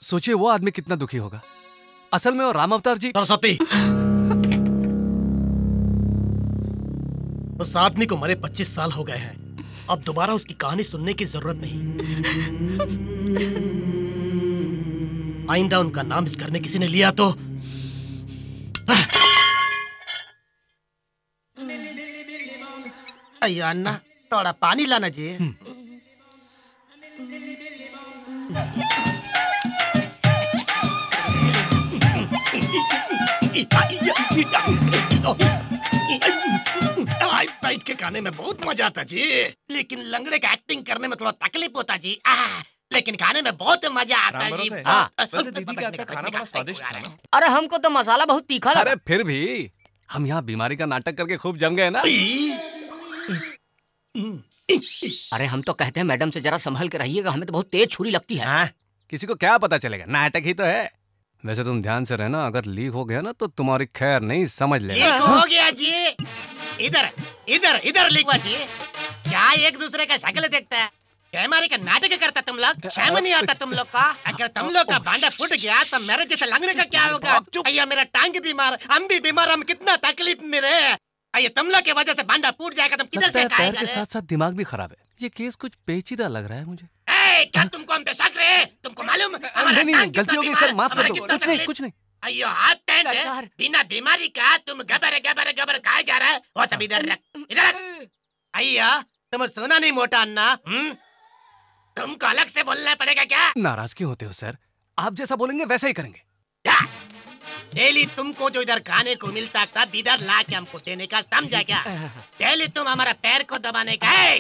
सोचिए वो आदमी कितना दुखी होगा। असल में वो राम अवतार जी। सरस्वती, उस आदमी को मरे 25 साल हो गए हैं। अब दोबारा उसकी कहानी सुनने की जरूरत नहीं। आइंदा उनका नाम इस घर में किसी ने लिया तो अయ్యో अन्ना, थोड़ा पानी लाना जी। बैठ के खाने में बहुत मजा आता जी, लेकिन लंगड़े का एक्टिंग करने में थोड़ा तकलीफ होता जी। लेकिन खाने में बहुत मजा आता जी। वैसे दीदी का हाथ का खाना बड़ा स्वादिष्ट था ना। अरे हमको तो मसाला बहुत तीखा लगा। अरे फिर भी हम यहाँ बीमारी का नाटक करके खूब जम गए ना। अरे हम तो कहते हैं मैडम से जरा संभल के रहिएगा, हमें तो बहुत तेज छुरी लगती है। किसी को क्या पता चलेगा, नाटक ही तो है। वैसे तुम ध्यान से रहना, अगर लीक हो गया ना तो तुम्हारी खैर नहीं, समझ लेना। लीक हो गया जी। इधर इधर इधर लीक हुआ जी। क्या एक दूसरे का शक्ल देखता है? कैमरे का नाटक करता तुम लोग? शर्म नहीं आता तुम लोग का? अगर तुम लोग का भांडा फूट गया तो मेरे जैसे लंगड़े का क्या होगा? भैया मेरा टांग बीमार, हम भी बीमार, हम कितना तकलीफ में रहे। ये तुम लोग की वजह से भांडा फूट जाएगा, तुम किधर से पैर के साथ साथ दिमाग भी खराब है। ये केस कुछ पेचीदा लग रहा है मुझे। क्या तुमको हम पे शक रहे? तुमको मालूम? नहीं, गलती हो गई सर, माफ कर दो। कुछ नहीं। अयो हाथ पैंट बिना बीमारी का तुम गबर गबर गबर खाए जा रहा है। वो सब इधर रख, इधर रख। अय्या तुम सुना नहीं मोटा अन्ना? तुमको अलग से बोलना पड़ेगा क्या? नाराज क्यों होते हो सर? आप जैसा बोलेंगे वैसा ही करेंगे। डेली तुमको जो इधर खाने को मिलता था इधर ला के हमको देने का, समझा क्या? डेली तुम हमारा पैर को दबाने का है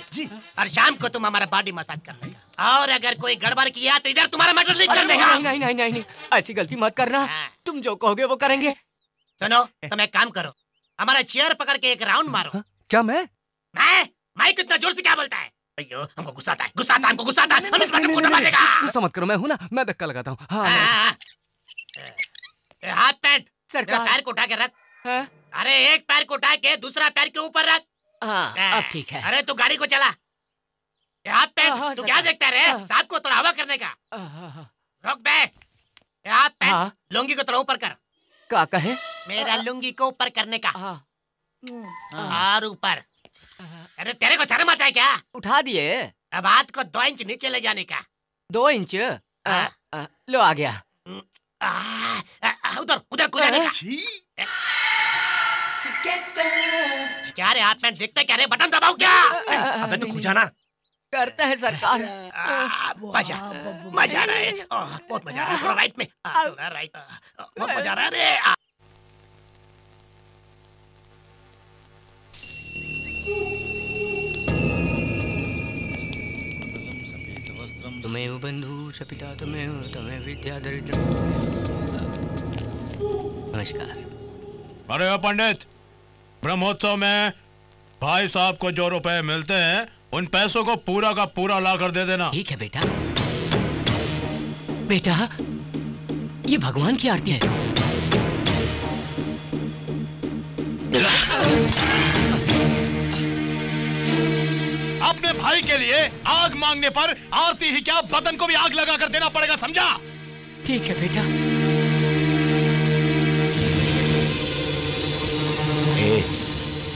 और शाम को तुम हमारा बॉडी मसाज करने का, और अगर कोई गड़बड़ किया तो इधर तुम्हारा मर्डर नहीं करने का। नहीं नहीं नहीं नहीं, ऐसी गलती मत करना। तुम जो कहोगे वो करेंगे। सुनो, तुम एक काम करो, हमारा चेयर पकड़ के एक राउंड मारो। क्या मैं मैं कितना जोर से क्या बोलता है? अयो हमको गुस्सा आता है, गुस्सा आता है, हमको गुस्सा आता है। हम इस बात में फोटो मारेगा। गुस्सा मत करो, मैं हूं ना, मैं धक्का लगाता हूँ। हाँ हाथ पैंट सरकार। पैर को उठा के रख। अरे एक पैर को उठा के दूसरा पैर के ऊपर रख। अब ठीक है। अरे तू गाड़ी को चला। हाथ पैंट तू क्या देखता रे? साहब को थोड़ा हवा करने का। रुक बे। हाथ पैंट लुंगी को थोड़ा ऊपर कर। क्या कहे? मेरा लुंगी को ऊपर करने का। और ऊपर। अरे तेरे को शर्म आता है क्या? उठा दिए। अब हाथ को 2 इंच नीचे ले जाने का। 2 इंच? लो आ गया। उधर उधर कूदने का। क्या रे हाथ पैंट देखता क्या रे? बटन दबाओ क्या? अबे तो खुजाना। करते हैं सरकार। मजा आ रहा है, बहुत मजा आ रहा है। थोड़ा राइट में, थोड़ा राइट, बहुत मजा आ रहा है रे। तुम्हें बंधु सपिता तुम्हें विद्या दरिद्र। नमस्कार। अरे पंडित, ब्रह्मोत्सव में भाई साहब को जो रुपए मिलते हैं उन पैसों को पूरा का पूरा ला कर दे देना। ठीक है बेटा। बेटा ये भगवान की आरती है। अपने भाई के लिए आग मांगने पर आरती ही क्या, बदन को भी आग लगा कर देना पड़ेगा, समझा? ठीक है बेटा।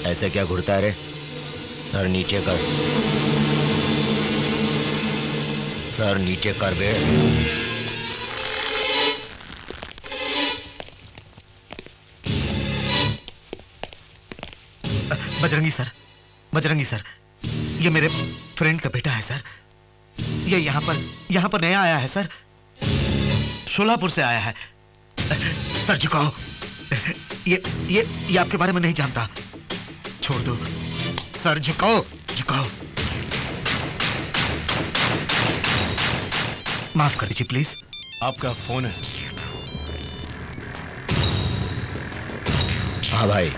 ऐसे क्या घुरता है रे? सर नीचे कर, सर नीचे कर बे। बजरंगी सर, बजरंगी सर, ये मेरे फ्रेंड का बेटा है सर। ये यहाँ पर नया आया है सर, शोलापुर से आया है। सर झुकाओ, ये आपके बारे में नहीं जानता, छोड़ दो सर। झुकाओ झुकाओ, माफ कर दीजिए प्लीज। आपका फोन है? हाँ भाई।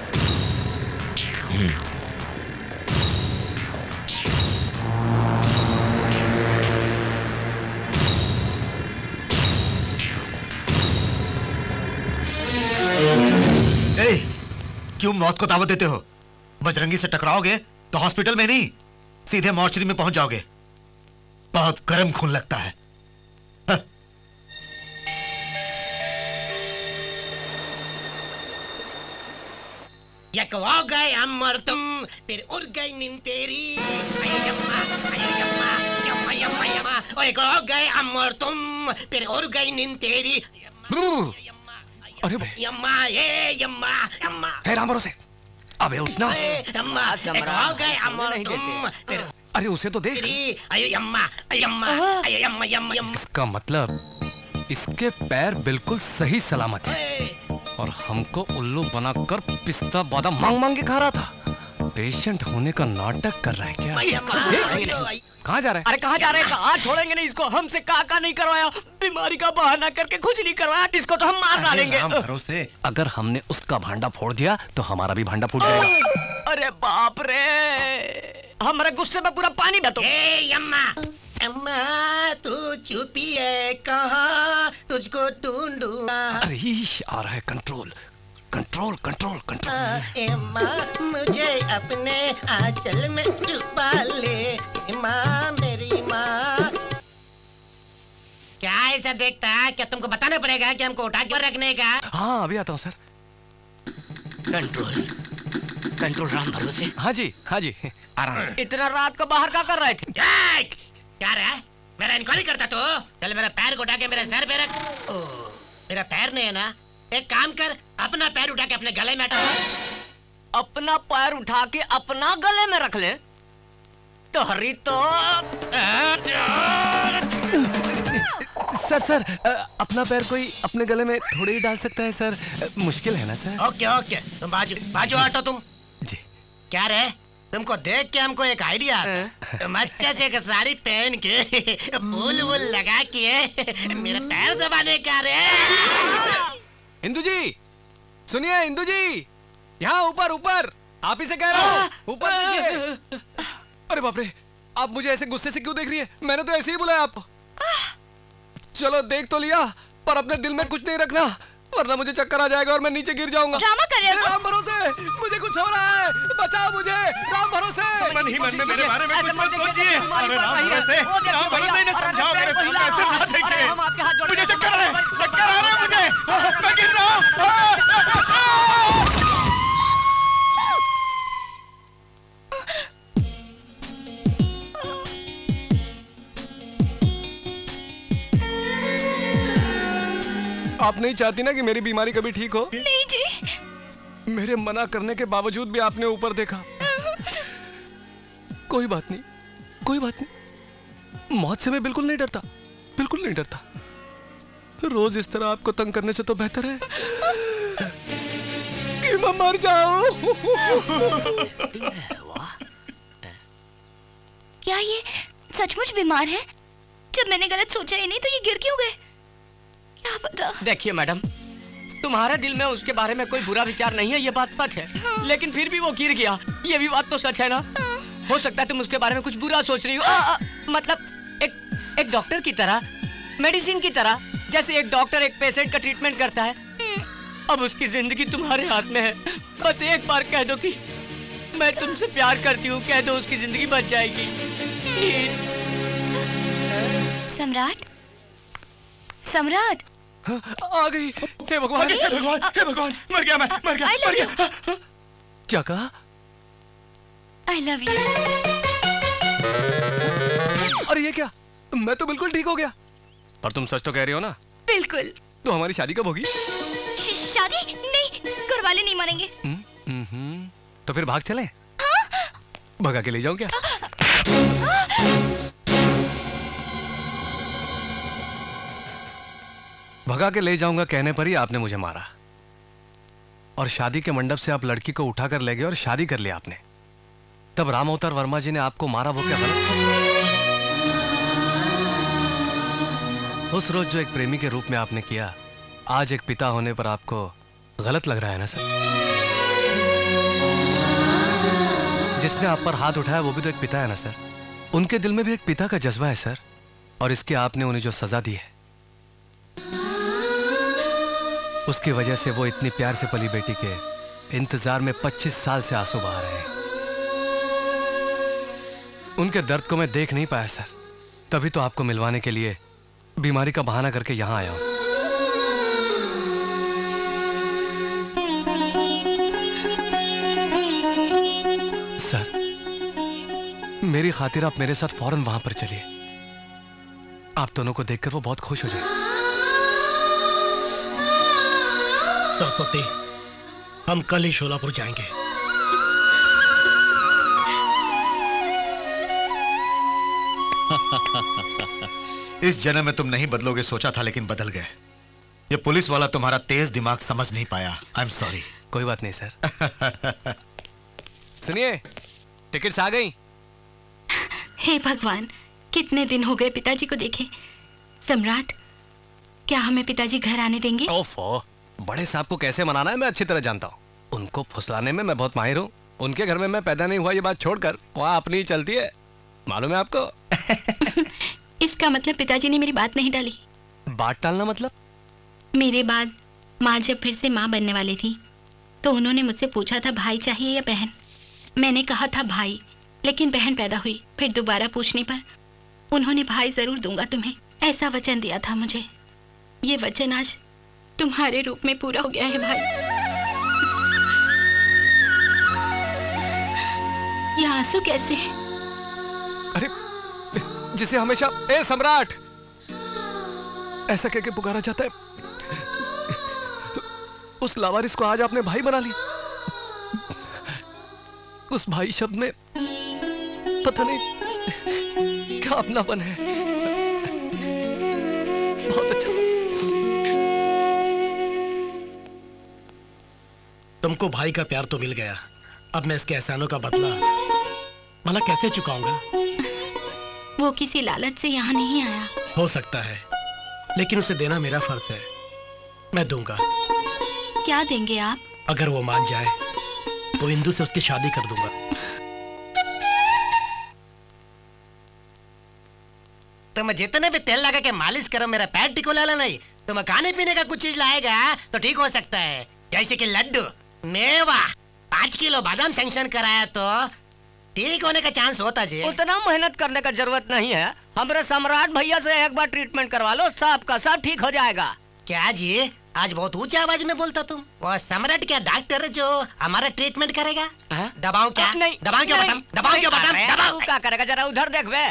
क्यों मौत को दावत देते हो? बजरंगी से टकराओगे तो हॉस्पिटल में नहीं, सीधे मॉर्चरी में पहुंच जाओगे। बहुत गर्म खून लगता है। यक हो गए अमर तुम, फिर उड़ गई नींद तेरी। अय्यम्मा, अय्यम्मा, यम्मा, यम्मा, यम्मा। ओए हो गए अमर तुम, फिर उड़ गई नींद तेरी। अरे यम्मा, ये यम्मा, यम्मा। है राम भरोसे, अबे उठना। यम्मा, हो गए अमर तुम, फिर अरे उसे तो देख। यम्मा, यम्मा, यम्मा, यम्मा, यम्मा। इसका मतलब इसके पैर बिल्कुल सही सलामत है और हमको उल्लू बनाकर पिस्ता बादाम मांग मांग के खा रहा था। पेशेंट होने का नाटक कर रहा है क्या? कहाँ जा रहा है? अरे कहाँ जा रहे हैं? कहाँ छोड़ेंगे नहीं इसको। हमसे का नहीं करवाया, बीमारी का बहाना करके कुछ नहीं करवाया, इसको तो हम मार डालेंगे। भरोसे अगर हमने उसका भांडा फोड़ दिया तो हमारा भी भांडा फूट जाएगा। अरे बाप रे, हमारे गुस्से में पूरा पानी बह। यम्मा, अम्मा तू चुपी है, कहाँ तुझको ढूंढूं। अरे आ रहा है कंट्रोल, कंट्रोल, कंट्रोल, कंट्रोल। अम्मा मुझे अपने आंचल में छुपा ले, माँ मेरी माँ। क्या ऐसा देखता है? क्या तुमको बताना पड़ेगा कि हमको उठा के रखने का? हाँ अभी आता हूँ सर। कंट्रोल, कंट्रोल राम भरोसे। हाँ जी, हाँ जी, आराम से। इतना रात को बाहर क्या कर रहे थे? क्या रहा है? मेरा इंक्वायरी करता तो? चल मेरा पैर को उठा के मेरे सर पे रख। मेरा पैर नहीं है ना, एक काम कर, अपना पैर उठा के अपने गले में हटा। अपना पैर उठा के अपना गले में रख ले तो हरी तो। सर अपना पैर कोई अपने गले में थोड़े ही डाल सकता है सर, मुश्किल है ना सर। ओके ओके, तुम बाजू हटो तुम जी। क्या रे, तुमको देख के हमको एक आइडिया आता। तुम अच्छे से एक साड़ी पहन के फूल वूल लगा के मेरा पैर दबाने का रे। इंदु जी सुनिए, इंदु जी यहाँ ऊपर ऊपर। आप ही से कह रहा हूँ, ऊपर देखिए। अरे बाप रे, आप मुझे ऐसे गुस्से से क्यों देख रही है? मैंने तो ऐसे ही बुलाया आपको। चलो देख तो लिया, पर अपने दिल में कुछ नहीं रखना, वरना मुझे चक्कर आ जाएगा और मैं नीचे गिर जाऊंगा। ड्रामा कर रहे हो? राम भरोसे, मुझे कुछ हो रहा है, बचाओ मुझे, राम भरोसे। मन ही मन में मेरे बारे में कुछ मत सोचिए। अरे राम भरोसे इन्हें समझाओ, मेरे सामने ऐसे ना देखिए। मुझे चक्कर आ रहे हैं मुझे, मैं गिर रहा हूँ। आप नहीं चाहती ना कि मेरी बीमारी कभी ठीक हो? नहीं जी। मेरे मना करने के बावजूद भी आपने ऊपर देखा। कोई बात नहीं, कोई बात नहीं। मौत से मैं बिल्कुल नहीं डरता, बिल्कुल नहीं डरता। रोज इस तरह आपको तंग करने से तो बेहतर है कि मैं मर जाऊं। क्या ये सचमुच बीमार है? जब मैंने गलत सोचा ही नहीं तो ये गिर क्यों गए? क्या पता। देखिए मैडम, तुम्हारे दिल में उसके बारे में कोई बुरा विचार नहीं है, ये बात सच है। लेकिन फिर भी वो गिर गया, ये भी बात तो सच है ना? हो सकता है तुम उसके बारे में कुछ बुरा सोच रही हो। मतलब एक डॉक्टर की तरह, मेडिसिन की तरह, जैसे एक डॉक्टर एक पेशेंट का ट्रीटमेंट करता है। अब उसकी जिंदगी तुम्हारे हाथ में है। बस एक बार कह दो कि मैं तुमसे प्यार करती हूँ, कह दो, उसकी जिंदगी बच जाएगी। प्लीज। सम्राट, सम्राट आ गई। हे भगवान, हे भगवान, हे भगवान, मर गया मैं, मर गया, मर गया। क्या कहा? I love you। अरे ये क्या? मैं तो बिल्कुल ठीक हो गया। पर तुम सच तो कह रही हो ना? बिल्कुल। तो हमारी शादी कब होगी? शादी नहीं, घर वाले नहीं मानेंगे। तो फिर भाग चले? हाँ? भगा के ले जाऊं क्या? भगा के ले जाऊंगा कहने पर ही आपने मुझे मारा, और शादी के मंडप से आप लड़की को उठाकर ले गए और शादी कर लिया आपने। तब राम अवतार वर्मा जी ने आपको मारा, वो क्या गलत था? उस रोज जो एक प्रेमी के रूप में आपने किया, आज एक पिता होने पर आपको गलत लग रहा है ना सर? जिसने आप पर हाथ उठाया वो भी तो एक पिता है ना सर? उनके दिल में भी एक पिता का जज्बा है सर, और इसके आपने उन्हें जो सजा दी है, उसकी वजह से वो इतनी प्यार से पली बेटी के इंतजार में 25 साल से आंसू बहा रहे हैं। उनके दर्द को मैं देख नहीं पाया सर, तभी तो आपको मिलवाने के लिए बीमारी का बहाना करके यहां आया हूं। सर, मेरी खातिर आप मेरे साथ फौरन वहां पर चलिए। आप दोनों को देखकर वो बहुत खुश हो जाए। सरस्वती, हम कल ही शोलापुर जाएंगे। इस जन्म में तुम नहीं बदलोगे सोचा था, लेकिन बदल गए। ये पुलिस वाला तुम्हारा तेज दिमाग समझ नहीं पाया। I am sorry. कोई बात नहीं सर। सुनिए, टिकट्स आ गई। हे भगवान, कितने दिन हो गए पिताजी को देखे। सम्राट, क्या हमें पिताजी घर आने देंगे? ओफो, बड़े साहब को कैसे मनाना है मैं अच्छी तरह जानता हूँ। उनको फुसलाने में मैं बहुत माहिर हूँ। उनके घर में मैं पैदा नहीं हुआ ये बात छोड़कर वहाँ अपनी ही चलती है, मालूम है आपको? इसका मतलब पिताजी ने मेरी बात नहीं डाली। बात टालना मतलब? मेरे बाद माँ जब फिर से माँ बनने वाली थी तो उन्होंने मुझसे पूछा था भाई चाहिए या बहन। मैंने कहा था भाई, लेकिन बहन पैदा हुई। फिर दोबारा पूछने पर उन्होंने भाई जरूर दूंगा तुम्हें, ऐसा वचन दिया था मुझे। ये वचन आज तुम्हारे रूप में पूरा हो गया है भाई। ये आंसू कैसे है? अरे जिसे हमेशा ए सम्राट ऐसा कह के पुकारा जाता है, उस लावारिस को आज आपने भाई बना लिया। उस भाई शब्द में पता नहीं क्या अपनापन है। बहुत अच्छा। तुमको भाई का प्यार तो मिल गया, अब मैं इसके एहसानों का बदला भला कैसे चुकाऊंगा? वो किसी लालच से यहाँ नहीं आया। हो सकता है, लेकिन उसे देना मेरा फर्ज है। मैं दूंगा। क्या देंगे आप? अगर वो मान जाए तो इंदु से उसकी शादी कर दूंगा। तुम जितने भी तेल लगा के मालिश करो, मेरा पैर ठीक हो लाला नहीं। तुम खाने पीने का कुछ चीज लाएगा तो ठीक हो सकता है, जैसे कि लड्डू, मेवा, 5 किलो बादाम सैंक्शन कराया तो ठीक होने का चांस होता जी। उतना मेहनत करने का जरूरत नहीं है, हमारे सम्राट भैया से एक बार ट्रीटमेंट करवा लो, सब का सब ठीक हो जाएगा। क्या जी, आज बहुत ऊंची आवाज में बोलता तुम? वो सम्राट क्या डॉक्टर है जो हमारा ट्रीटमेंट करेगा? दबाओ क्या? नहीं, दबाओ क्या बटन? दबाओ क्या बटन? दबाओ क्या करेगा, जरा उधर देख वे।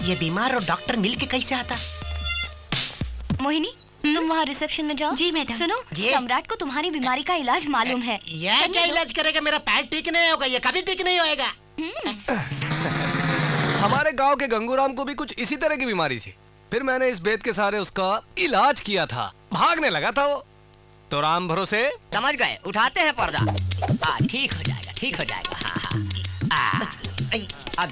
ये बीमार और डॉक्टर मिलके कैसे आता? मोहिनी, तुम वहाँ रिसेप्शन में जाओ। जी मैडम। सुनो, सम्राट को तुम्हारी बीमारी का इलाज मालूम है। यह क्या इलाज करेगा? मेरा पैर ठीक नहीं होगा, ये कभी ठीक नहीं होएगा। हमारे गांव के गंगूराम को भी कुछ इसी तरह की बीमारी थी, फिर मैंने इस बेत के सहारे उसका इलाज किया था, भागने लगा था वो, तो राम भरोसे। समझ गए, उठाते हैं पर्दा। ठीक हो जाएगा, ठीक हो जाएगा। अब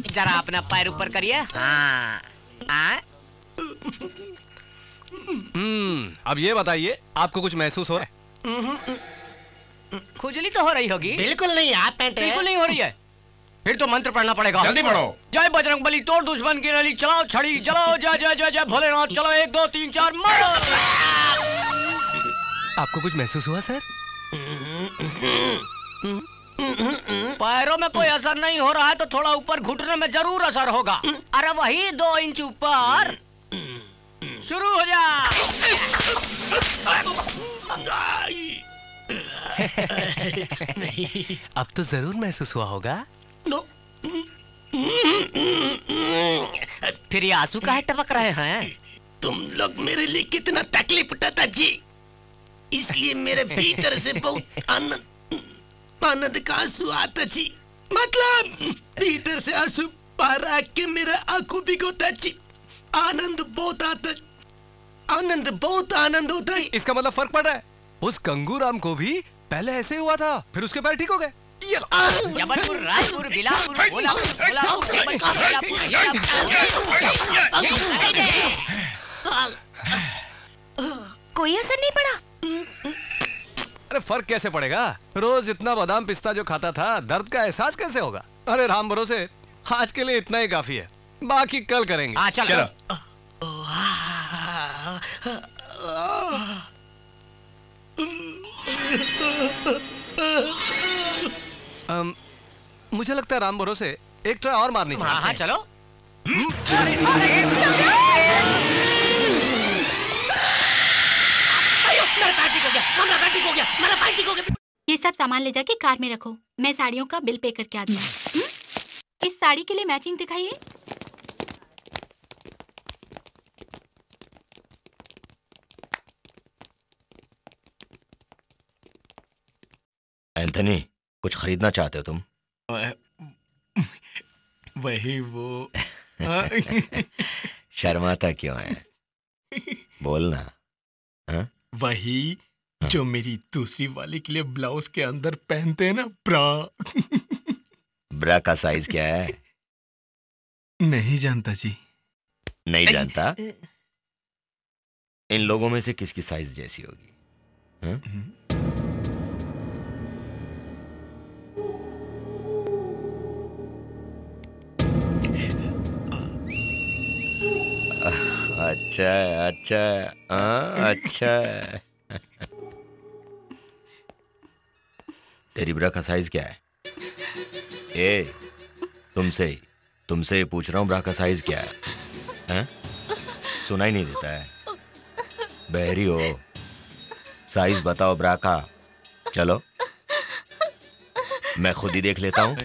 जरा अपना पैर ऊपर करिए। अब ये बताइए, आपको कुछ महसूस हो रहा है? खुजली तो हो रही होगी। बिल्कुल नहीं, आप पैंट बिल्कुल नहीं हो रही है। फिर तो मंत्र पढ़ना पड़ेगा। जल्दी पढ़ो। जय बजरंग बली, तोड़ दुश्मन की नली, चलाओ छड़ी, चलाओ जय जय जय जय भोलेनाथ, चलो 1 2 3 4 मारो। आपको कुछ महसूस हुआ सर? पैरों में कोई असर नहीं हो रहा है तो थोड़ा ऊपर घुटने में जरूर असर होगा। अरे वही 2 इंच ऊपर। शुरू हो जा। अब तो जरूर महसूस हुआ होगा। फिर ये आंसू काहे टपक रहे हैं? तुम लोग मेरे लिए कितना तकलीफ उठाता जी, इसलिए मेरे भीतर से बहुत आनंद का आंसू आता जी। मतलब भीतर से आंसू बाहर आके मेरा आंखों भिगोता जी। आनंद बहुत आता, आनंद बहुत आनंद होता है। इसका मतलब फर्क पड़ रहा है। उस गंगूराम को भी पहले ऐसे हुआ था, फिर उसके पैर ठीक हो गए। जबलपुर, रायपुर, बिलासपुर, भोलापुर, सोलापुर, कोई असर नहीं पड़ा। अरे फर्क कैसे पड़ेगा? रोज इतना बादाम पिस्ता जो खाता था, दर्द का एहसास कैसे होगा? अरे राम भरोसे, आज के लिए इतना ही काफी है, बाकी कल करेंगे। चलो। मुझे लगता है राम भरोसे एक ट्राई और मारनी चाहिए। हाँ चलो। ये सब सामान ले जाके कार में रखो, मैं साड़ियों का बिल पे करके आती हूँ। इस साड़ी के लिए मैचिंग दिखाइए। एंथनी, कुछ खरीदना चाहते हो तुम? वही वो। शर्माता क्यों है? बोलना। हा? वही जो मेरी दूसरी वाली के लिए ब्लाउज के अंदर पहनते हैं ना, ब्रा। ब्रा का साइज क्या है? नहीं जानता जी। नहीं जानता? इन लोगों में से किसकी साइज जैसी होगी? हा? अच्छा अच्छा अच्छा। तेरी ब्रा का साइज क्या है? ए, तुमसे पूछ रहा हूँ, ब्रा का साइज क्या है? हैं? सुनाई नहीं देता है? बहरी हो? साइज बताओ ब्रा का। चलो मैं खुद ही देख लेता हूँ।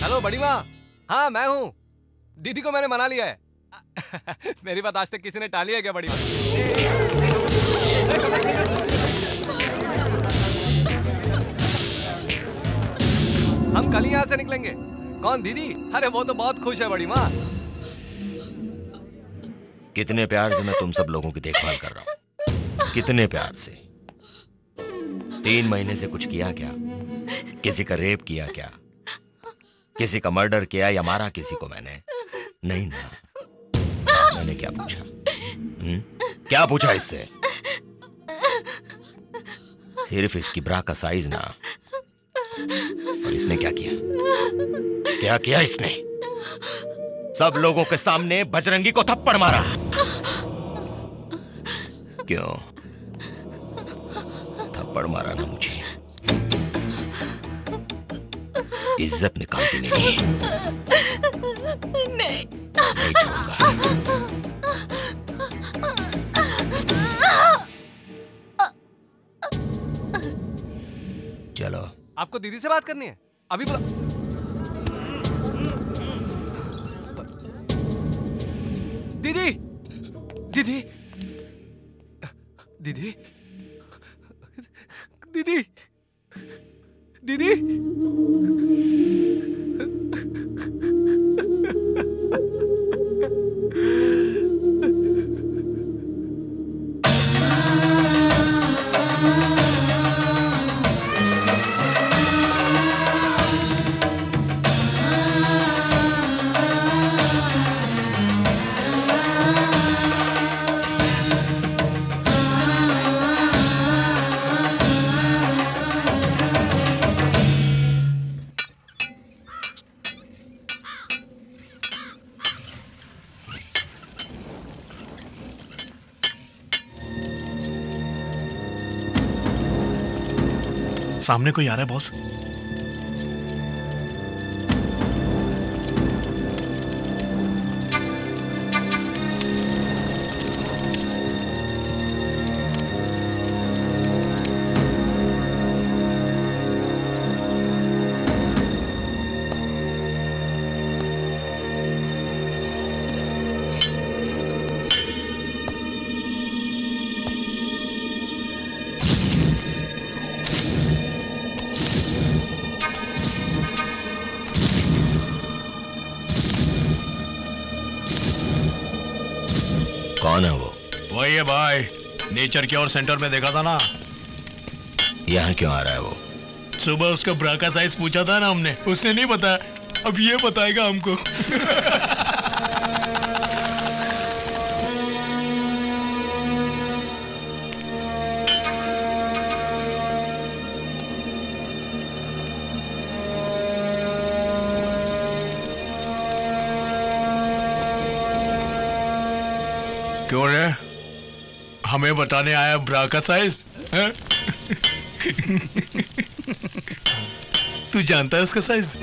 हेलो बड़ी माँ। हाँ मैं हूँ। दीदी को मैंने मना लिया है। मेरी बात आज तक किसी ने टाली है क्या बड़ी माँ? हम कल ही यहाँ से निकलेंगे। कौन दीदी? अरे वो तो बहुत खुश है बड़ी माँ। कितने प्यार से मैं तुम सब लोगों की देखभाल कर रहा हूँ, कितने प्यार से। 3 महीने से कुछ किया क्या? किसी का रेप किया क्या? किसी का मर्डर किया या मारा किसी को मैंने? नहीं ना। मैंने क्या पूछा? क्या पूछा इससे? सिर्फ इसकी ब्रा का साइज ना। और इसने क्या किया? क्या किया इसने? सब लोगों के सामने बजरंगी को थप्पड़ मारा। क्यों थप्पड़ मारा ना मुझे? इज्जत निकालती नहीं। नहीं छोड़ूंगा। चलो। आपको दीदी से बात करनी है? अभी बुला। दीदी, दीदी, दीदी, दीदी, दीदी। सामने कोई आ रहा है बॉस। कौन है वो? वही है भाई, नेचर क्योर सेंटर में देखा था ना। यहाँ क्यों आ रहा है वो? सुबह उसका ब्रा का साइज पूछा था ना हमने, उसने नहीं बताया। अब ये बताएगा हमको। क्यों रे, हमें बताने आया ब्रा का साइज? तू जानता है उसका साइज?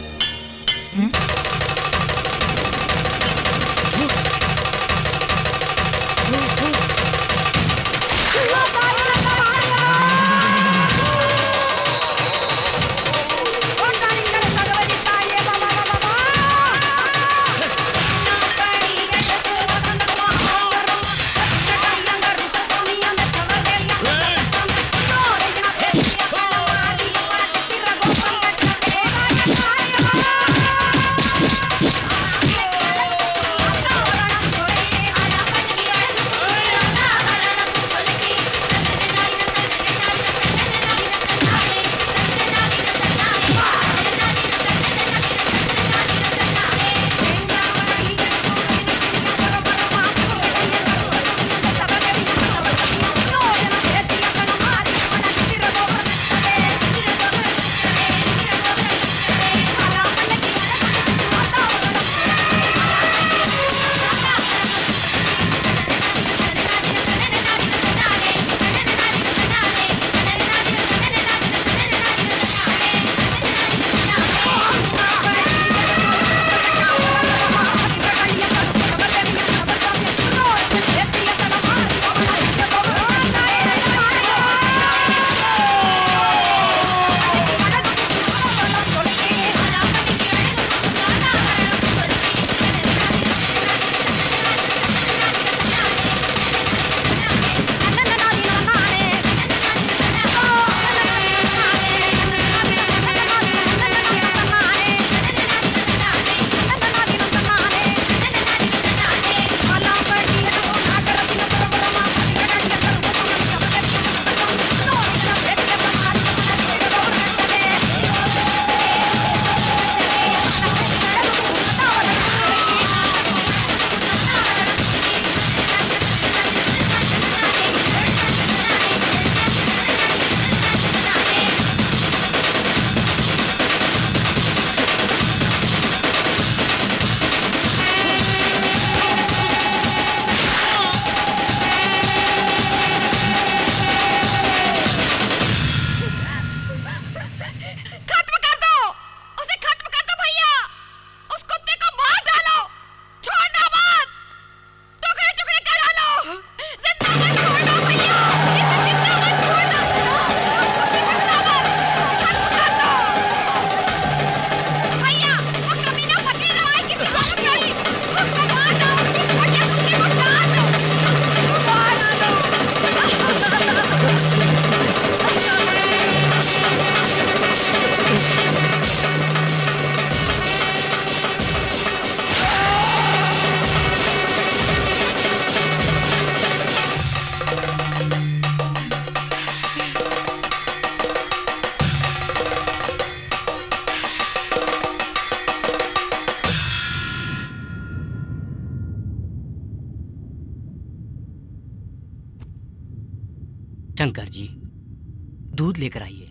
दूध लेकर आइए।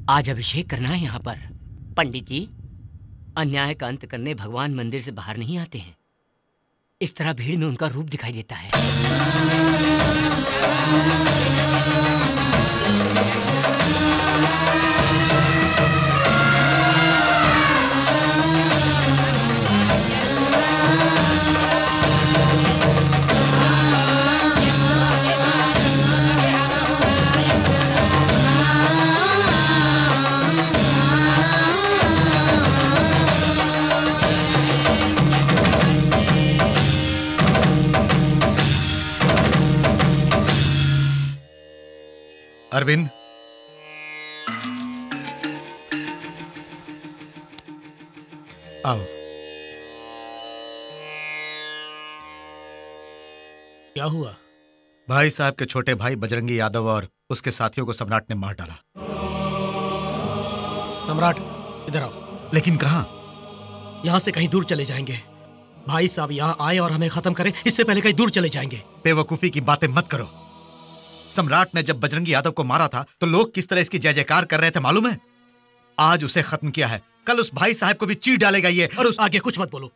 आज अभिषेक करना है यहाँ पर। पंडित जी, अन्याय का अंत करने भगवान मंदिर से बाहर नहीं आते हैं। इस तरह भीड़ में उनका रूप दिखाई देता है। अरविंद, आओ। क्या हुआ? भाई साहब के छोटे भाई बजरंगी यादव और उसके साथियों को सम्राट ने मार डाला। सम्राट, इधर आओ। लेकिन कहां? यहाँ से कहीं दूर चले जाएंगे। भाई साहब यहाँ आए और हमें खत्म करें, इससे पहले कहीं दूर चले जाएंगे। बेवकूफी की बातें मत करो। सम्राट ने जब बजरंगी यादव को मारा था तो लोग किस तरह इसकी जय जयकार कर रहे थे मालूम है? आज उसे खत्म किया है, कल उस भाई साहब को भी चीर डालेगा ये। और उस आगे कुछ मत बोलो।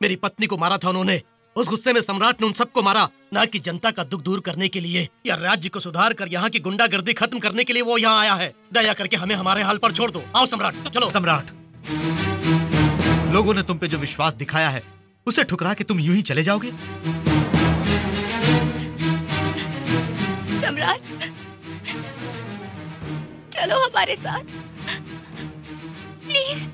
मेरी पत्नी को मारा था उन्होंने। उस गुस्से में सम्राट ने उन सबको मारा, ना कि जनता का दुख दूर करने के लिए या राज्य को सुधार कर यहाँ की गुंडागर्दी खत्म करने के लिए वो यहाँ आया है। दया करके हमें हमारे हाल पर छोड़ दो। आओ सम्राट, चलो। सम्राट, लोगों ने तुम पे जो विश्वास दिखाया है उसे ठुकरा के तुम यूं ही चले जाओगे? सम्राट, चलो हमारे साथ प्लीज।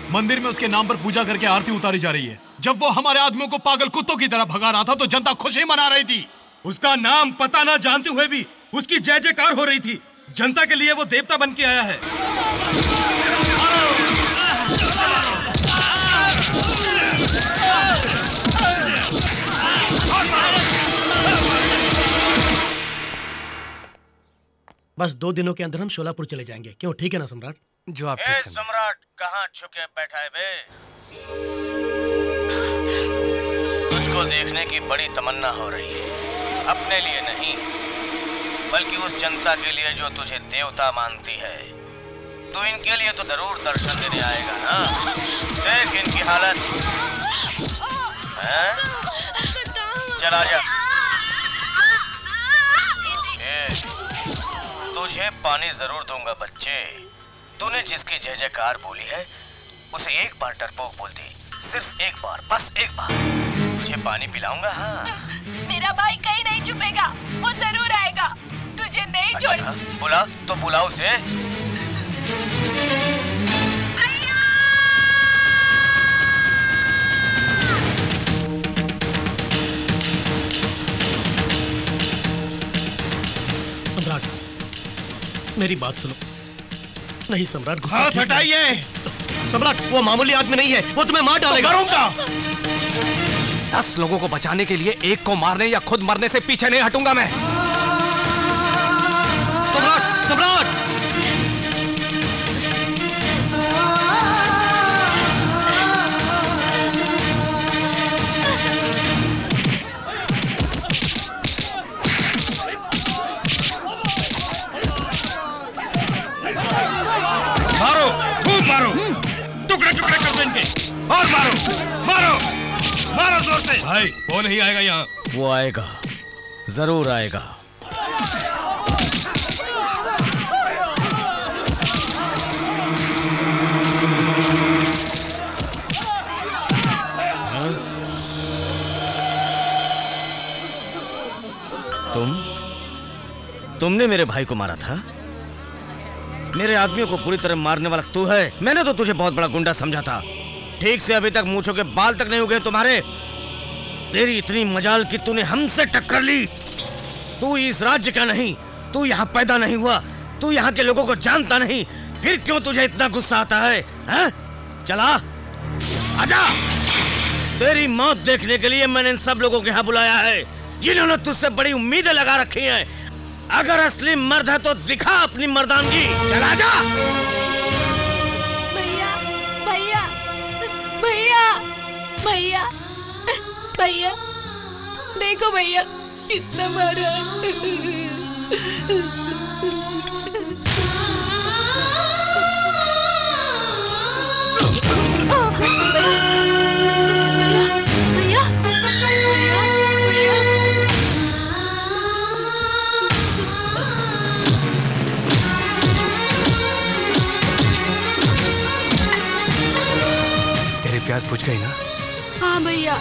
मंदिर में उसके नाम पर पूजा करके आरती उतारी जा रही है। जब वो हमारे आदमियों को पागल कुत्तों की तरह भगा रहा था तो जनता खुशी मना रही थी। उसका नाम पता ना जानते हुए भी उसकी जय जयकार हो रही थी। जनता के लिए वो देवता बन के आया है। बस 2 दिनों के अंदर हम शोलापुर चले जाएंगे। क्यों, ठीक है ना सम्राट? जो आप सम्राट, कहाँ छुके बैठा है बे? तुझको देखने की बड़ी तमन्ना हो रही है, अपने लिए नहीं बल्कि उस जनता के लिए जो तुझे देवता मानती है। तू इनके लिए तो जरूर दर्शन देने आएगा ना? देख इनकी हालत है? चला जा। तुझे पानी जरूर दूंगा बच्चे। तूने जिसकी जय जयकार बोली है उसे एक बार डरपोक बोल दी, सिर्फ एक बार, बस एक बार। तुझे पानी पिलाऊंगा। हाँ, मेरा भाई कहीं नहीं छुपेगा, वो जरूर आएगा। तुझे नहीं छोड़। बुला तो बुला उसे। सम्राट, मेरी बात सुनो। नहीं सम्राट, गुस्सा हाथ हटाइए। सम्राट, वो मामूली आदमी नहीं है, वो तुम्हें मार डालेगा। तो करूंगा। 10 लोगों को बचाने के लिए एक को मारने या खुद मरने से पीछे नहीं हटूंगा मैं। सम्राट, सम्राट! मारो, खूब मारो, टुकड़े टुकड़े कर दो इनके। और मारो, मारो, मारो जोर से। भाई, वो नहीं आएगा यहाँ। वो आएगा, जरूर आएगा। तुमने मेरे भाई को मारा था? मेरे आदमियों को पूरी तरह मारने वाला तू है? मैंने तो तुझे बहुत बड़ा गुंडा समझा था। ठीक से अभी तक मूंछों के बाल तक नहीं उगे तुम्हारे। तेरी इतनी मजाल कि तूने हमसे टक्कर ली। तू इस राज्य का नहीं, तू यहाँ पैदा नहीं हुआ, तू यहाँ के लोगों को जानता नहीं, फिर क्यों तुझे इतना गुस्सा आता है? हैं? चला, आजा। तेरी मौत देखने के लिए मैंने इन सब लोगों के यहाँ बुलाया है, जिन्होंने तुझसे बड़ी उम्मीदें लगा रखी हैं। अगर असली मर्द है तो दिखा अपनी मर्दानगी। चला जा। भैया भैया भैया भैया भैया, देखो भैया कितना मारा। तेरी प्यास बुझ गई ना? हाँ भैया।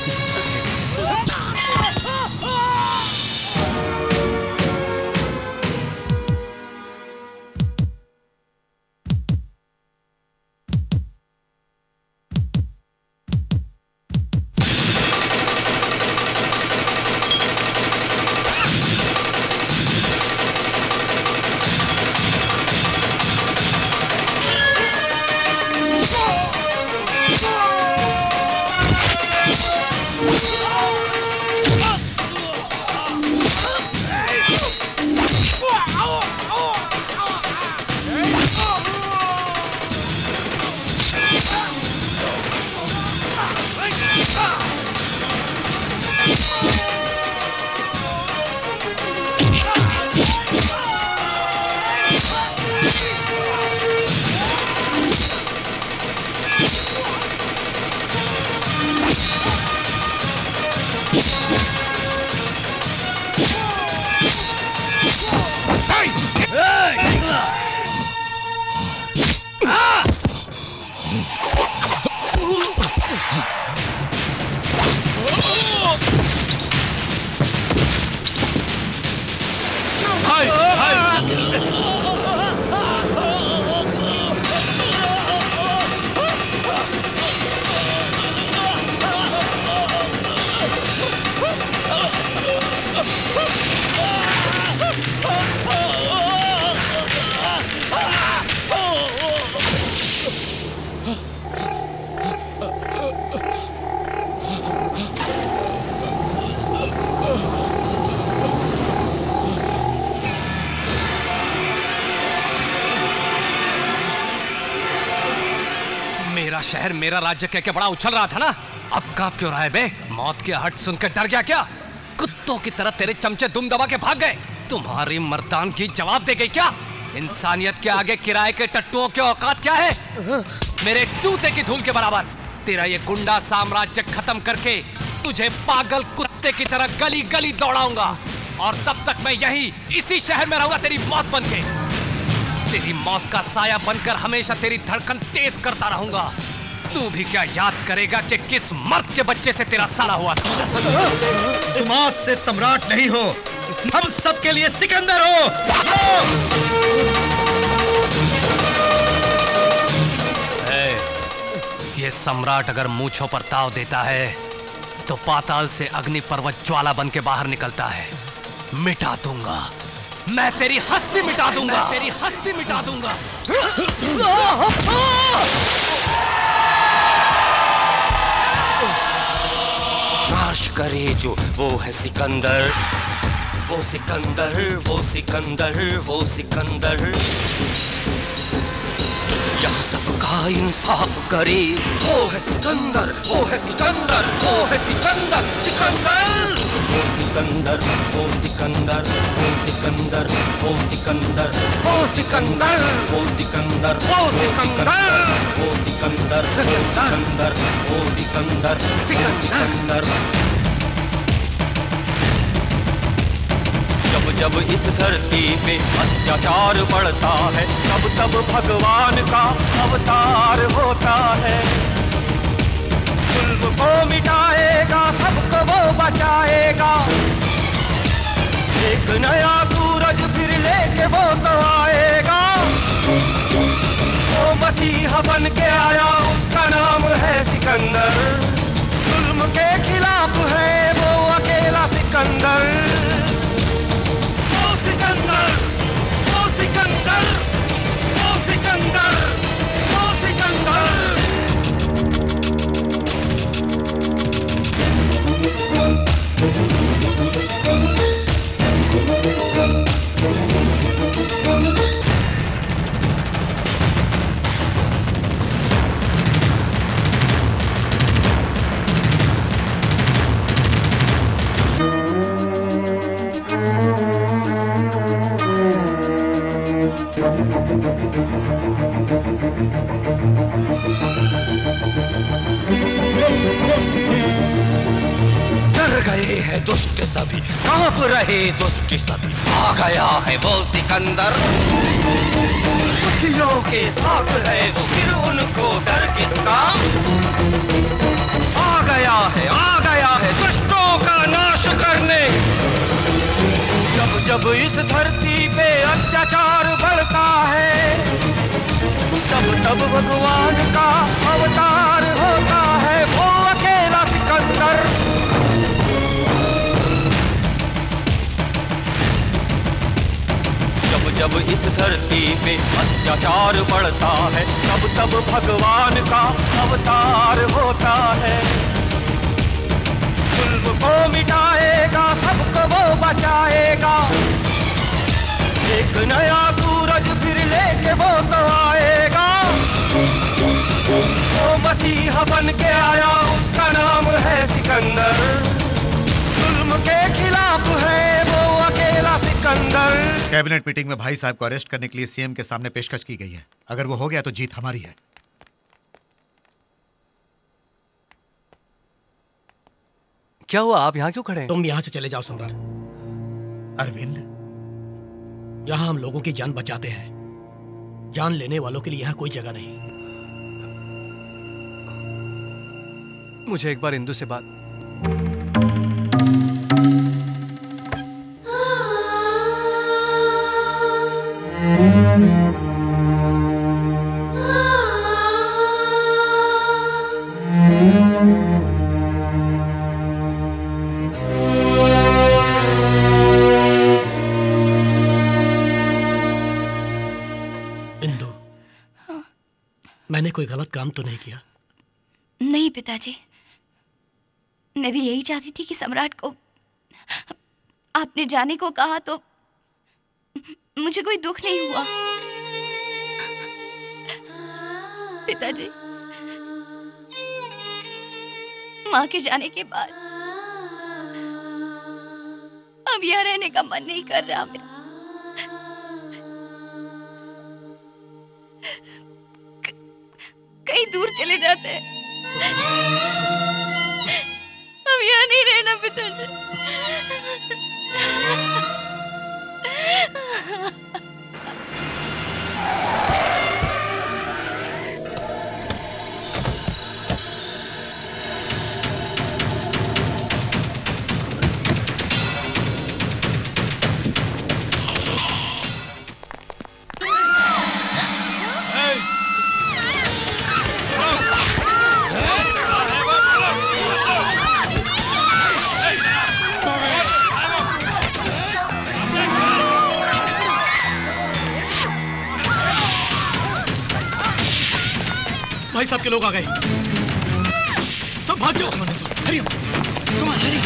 मेरा शहर मेरा राज्य कह के बड़ा उछल रहा था ना, अब कांप क्यों रहा है बे? मौत की आहट सुनकर डर गया क्या? कुत्तों की तरह तेरे चमचे दुम दबा के भाग गए। तुम्हारी मर्दानगी जवाब दे गई क्या? इंसानियत के आगे किराए के टट्टुओं की औकात क्या है? मेरे जूते की धूल के बराबर। तेरा ये गुंडा साम्राज्य खत्म करके तुझे पागल कुत्ते की तरह गली गली दौड़ाऊंगा, और तब तक मैं यही इसी शहर में रहूंगा तेरी मौत बनके। तेरी मौत का साया बनकर हमेशा तेरी धड़कन तेज करता रहूंगा। तू भी क्या याद करेगा कि किस मर्द के बच्चे से तेरा साला हुआ था? तुम आज से सम्राट नहीं हो, हम सबके लिए सिकंदर हो। ये सम्राट अगर मूंछों पर ताव देता है तो पाताल से अग्नि पर्वत ज्वाला बन के बाहर निकलता है। मिटा दूंगा मैं, तेरी हस्ती मिटा दूंगा, तेरी हस्ती मिटा दूंगा। नाश करे जो वो है सिकंदर, वो सिकंदर, वो सिकंदर, वो सिकंदर। यहाँ सबका इंसाफ करे, वो है सिकंदर, वो है सिकंदर, वो है सिकंदर, सिकंदर। वो सिकंदर, वो सिकंदर, वो सिकंदर, वो सिकंदर, वो सिकंदर, वो सिकंदर, वो सिकंदर, वो सिकंदर, सिकंदर, वो सिकंदर, सिकंदर। जब जब इस धरती पे अत्याचार बढ़ता है, तब तब भगवान का अवतार होता है। जुल्म को मिटाएगा, सबको वो बचाएगा। एक नया सूरज फिर लेके वो तो आएगा। वो मसीहा बन के आया, उसका नाम है सिकंदर। जुल्म के खिलाफ है वो अकेला सिकंदर। सिकंदर, वो सिकंदर, वो सिकंदर, वो सिकंदर। डर गए हैं दुष्ट सभी, कांप रहे दुष्ट सभी। आ गया है वो सिकंदर, दुखियों के साथ है वो, फिर उनको डर किसका। आ गया है दुष्टों का नाश करने। जब जब इस धरती पे अत्याचार बढ़ता है, तब तब भगवान का अवतार होता है वो अकेला सिकंदर। जब जब इस धरती पे अत्याचार बढ़ता है, तब तब भगवान का अवतार होता है। जुल्म को मिटाएगा, सबको वो बचाएगा। एक नया सूरज फिर लेके वो तो आएगा। वो मसीहा बन के आया, उसका नाम है सिकंदर। जुल्म के खिलाफ है वो अकेला सिकंदर। कैबिनेट मीटिंग में भाई साहब को अरेस्ट करने के लिए सीएम के सामने पेशकश की गई है। अगर वो हो गया तो जीत हमारी है। क्या हुआ, आप यहाँ क्यों खड़े हैं? तुम यहाँ से चले जाओ सम्राट। अरविंद, यहाँ हम लोगों की जान बचाते हैं, जान लेने वालों के लिए यहाँ कोई जगह नहीं। मुझे एक बार इंदु से बात। मैंने कोई गलत काम तो नहीं किया? नहीं पिताजी, मैं भी यही चाहती थी कि सम्राट को आपने जाने को कहा तो मुझे कोई दुख नहीं हुआ। पिताजी, माँ के जाने के बाद अब यहाँ रहने का मन नहीं कर रहा मेरा। कहीं दूर चले जाते हैं, अब यहाँ नहीं रहना पिताजी। भाई साहब के लोग आ गए, सब भाग जाओ। हरी हरी।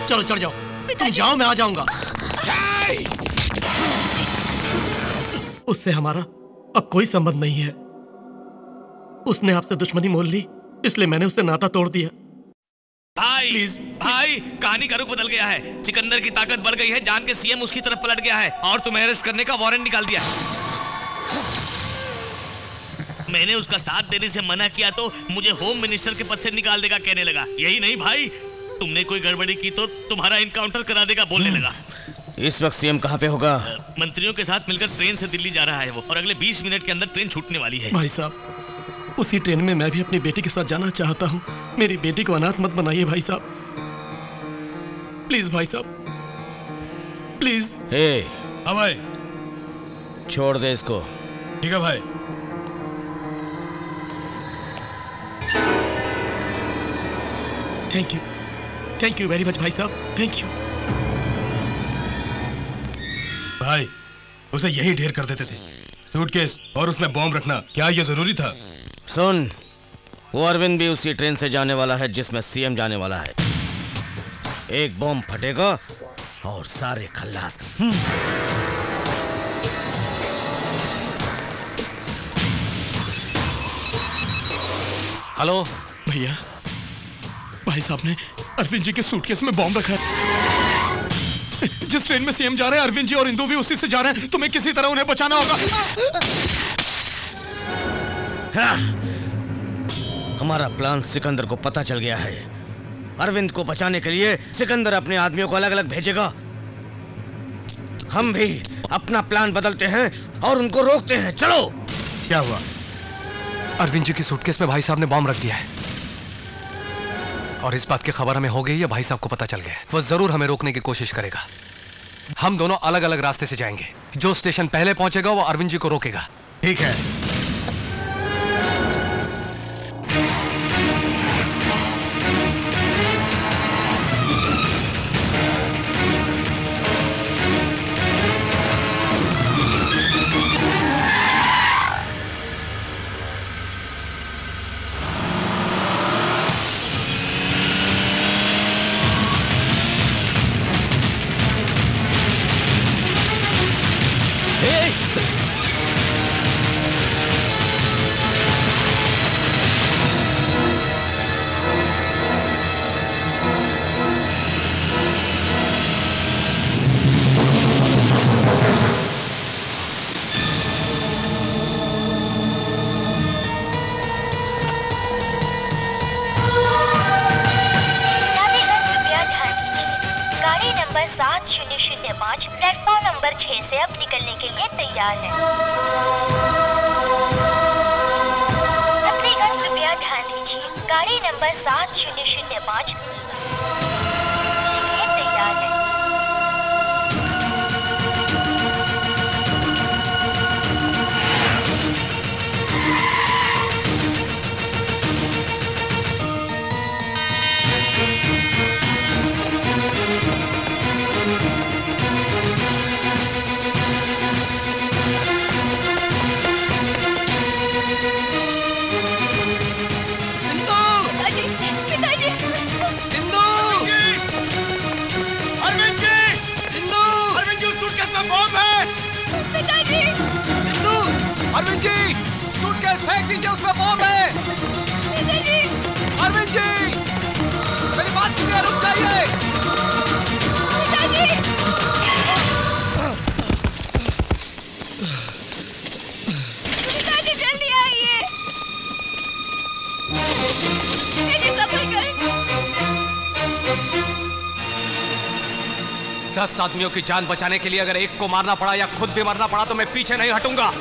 चलो चढ़ जाओ, तुम जाओ, मैं आ जाऊंगा। उससे हमारा अब कोई संबंध नहीं है। उसने आपसे दुश्मनी मोल ली, इसलिए मैंने उससे नाता तोड़ दिया। भाई भाई, कहानी का रुख बदल गया है। सिकंदर की ताकत बढ़ गई है, जान के सीएम उसकी तरफ पलट गया है और तुम्हें अरेस्ट करने का वारंट निकाल दिया। मैंने उसका साथ देने से मना किया तो मुझे होम मिनिस्टर के पद से निकाल देगा कहने लगा। यही नहीं भाई, तुमने कोई गड़बड़ी की तो तुम्हारा इनकाउंटर करा देगा बोलने लगा। इस वक्त सीएम कहाँ पे होगा? मंत्रियों के साथ मिलकर ट्रेन से दिल्ली जा रहा है वो, और अगले 20 मिनट के अंदर ट्रेन छूटने वाली है। भाई साहब, उसी ट्रेन में मैं भी अपनी बेटी के साथ जाना चाहता हूँ। मेरी बेटी को अनाथ मत बनाइए भाई साहब, प्लीज भाई साहब, प्लीज। हाँ भाई, छोड़ दे इसको। ठीक है भाई। थैंक यू वेरी मच भाई साहब, थैंक यू। भाई, उसे यही ढेर कर देते थे, सूटकेस और उसमें बॉम्ब रखना क्या ये जरूरी था? सुन, वो अरविंद भी उसी ट्रेन से जाने वाला है जिसमें सीएम जाने वाला है। एक बॉम्ब फटेगा और सारे खल्लास। हेलो भैया, भाई साहब ने अरविंद जी के सूटकेस में बॉम्ब रखा है। जिस ट्रेन में सीएम जा रहे हैं अरविंद जी और इंदू भी उसी से जा रहे हैं। तुम्हें किसी तरह उन्हें बचाना होगा। हाँ। हमारा प्लान सिकंदर को पता चल गया है। अरविंद को बचाने के लिए सिकंदर अपने आदमियों को अलग अलग भेजेगा। हम भी अपना प्लान बदलते हैं और उनको रोकते हैं। चलो। क्या हुआ? अरविंद जी की सूटकेस में भाई साहब ने बॉम्ब रख दिया है और इस बात की खबर हमें हो गई है। भाई साहब को पता चल गया है। वो जरूर हमें रोकने की कोशिश करेगा। हम दोनों अलग अलग रास्ते से जाएंगे। जो स्टेशन पहले पहुंचेगा वो अरविंद जी को रोकेगा। ठीक है। नंबर 7005 प्लेटफॉर्म नंबर 6 से अब निकलने के लिए तैयार है। यात्रीगण कृपया ध्यान दीजिए, गाड़ी नंबर 7005 ये तैयार है। अरविंद जी, सूटकेस फेंक दीजिए, उसमें बॉम्ब है। अरविंद जी, मेरी बात सुनिए, रुक जाइए। पिताजी जल्दी आइए। संभल कर। 10 आदमियों की जान बचाने के लिए अगर एक को मारना पड़ा या खुद भी मरना पड़ा तो मैं पीछे नहीं हटूंगा।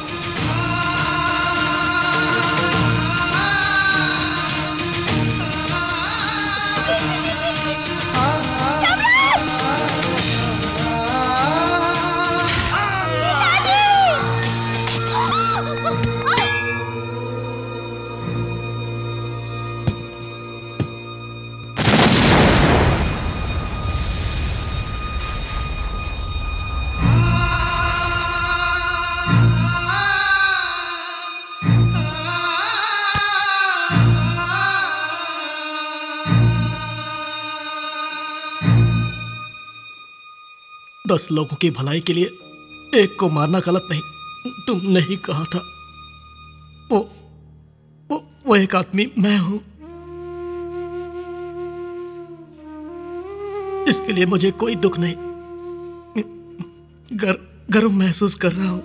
दस लोगों की भलाई के लिए एक को मारना गलत नहीं। तुमने ही कहा था। वो एक आदमी मैं हूं। इसके लिए मुझे कोई दुख नहीं, गर्व महसूस कर रहा हूं।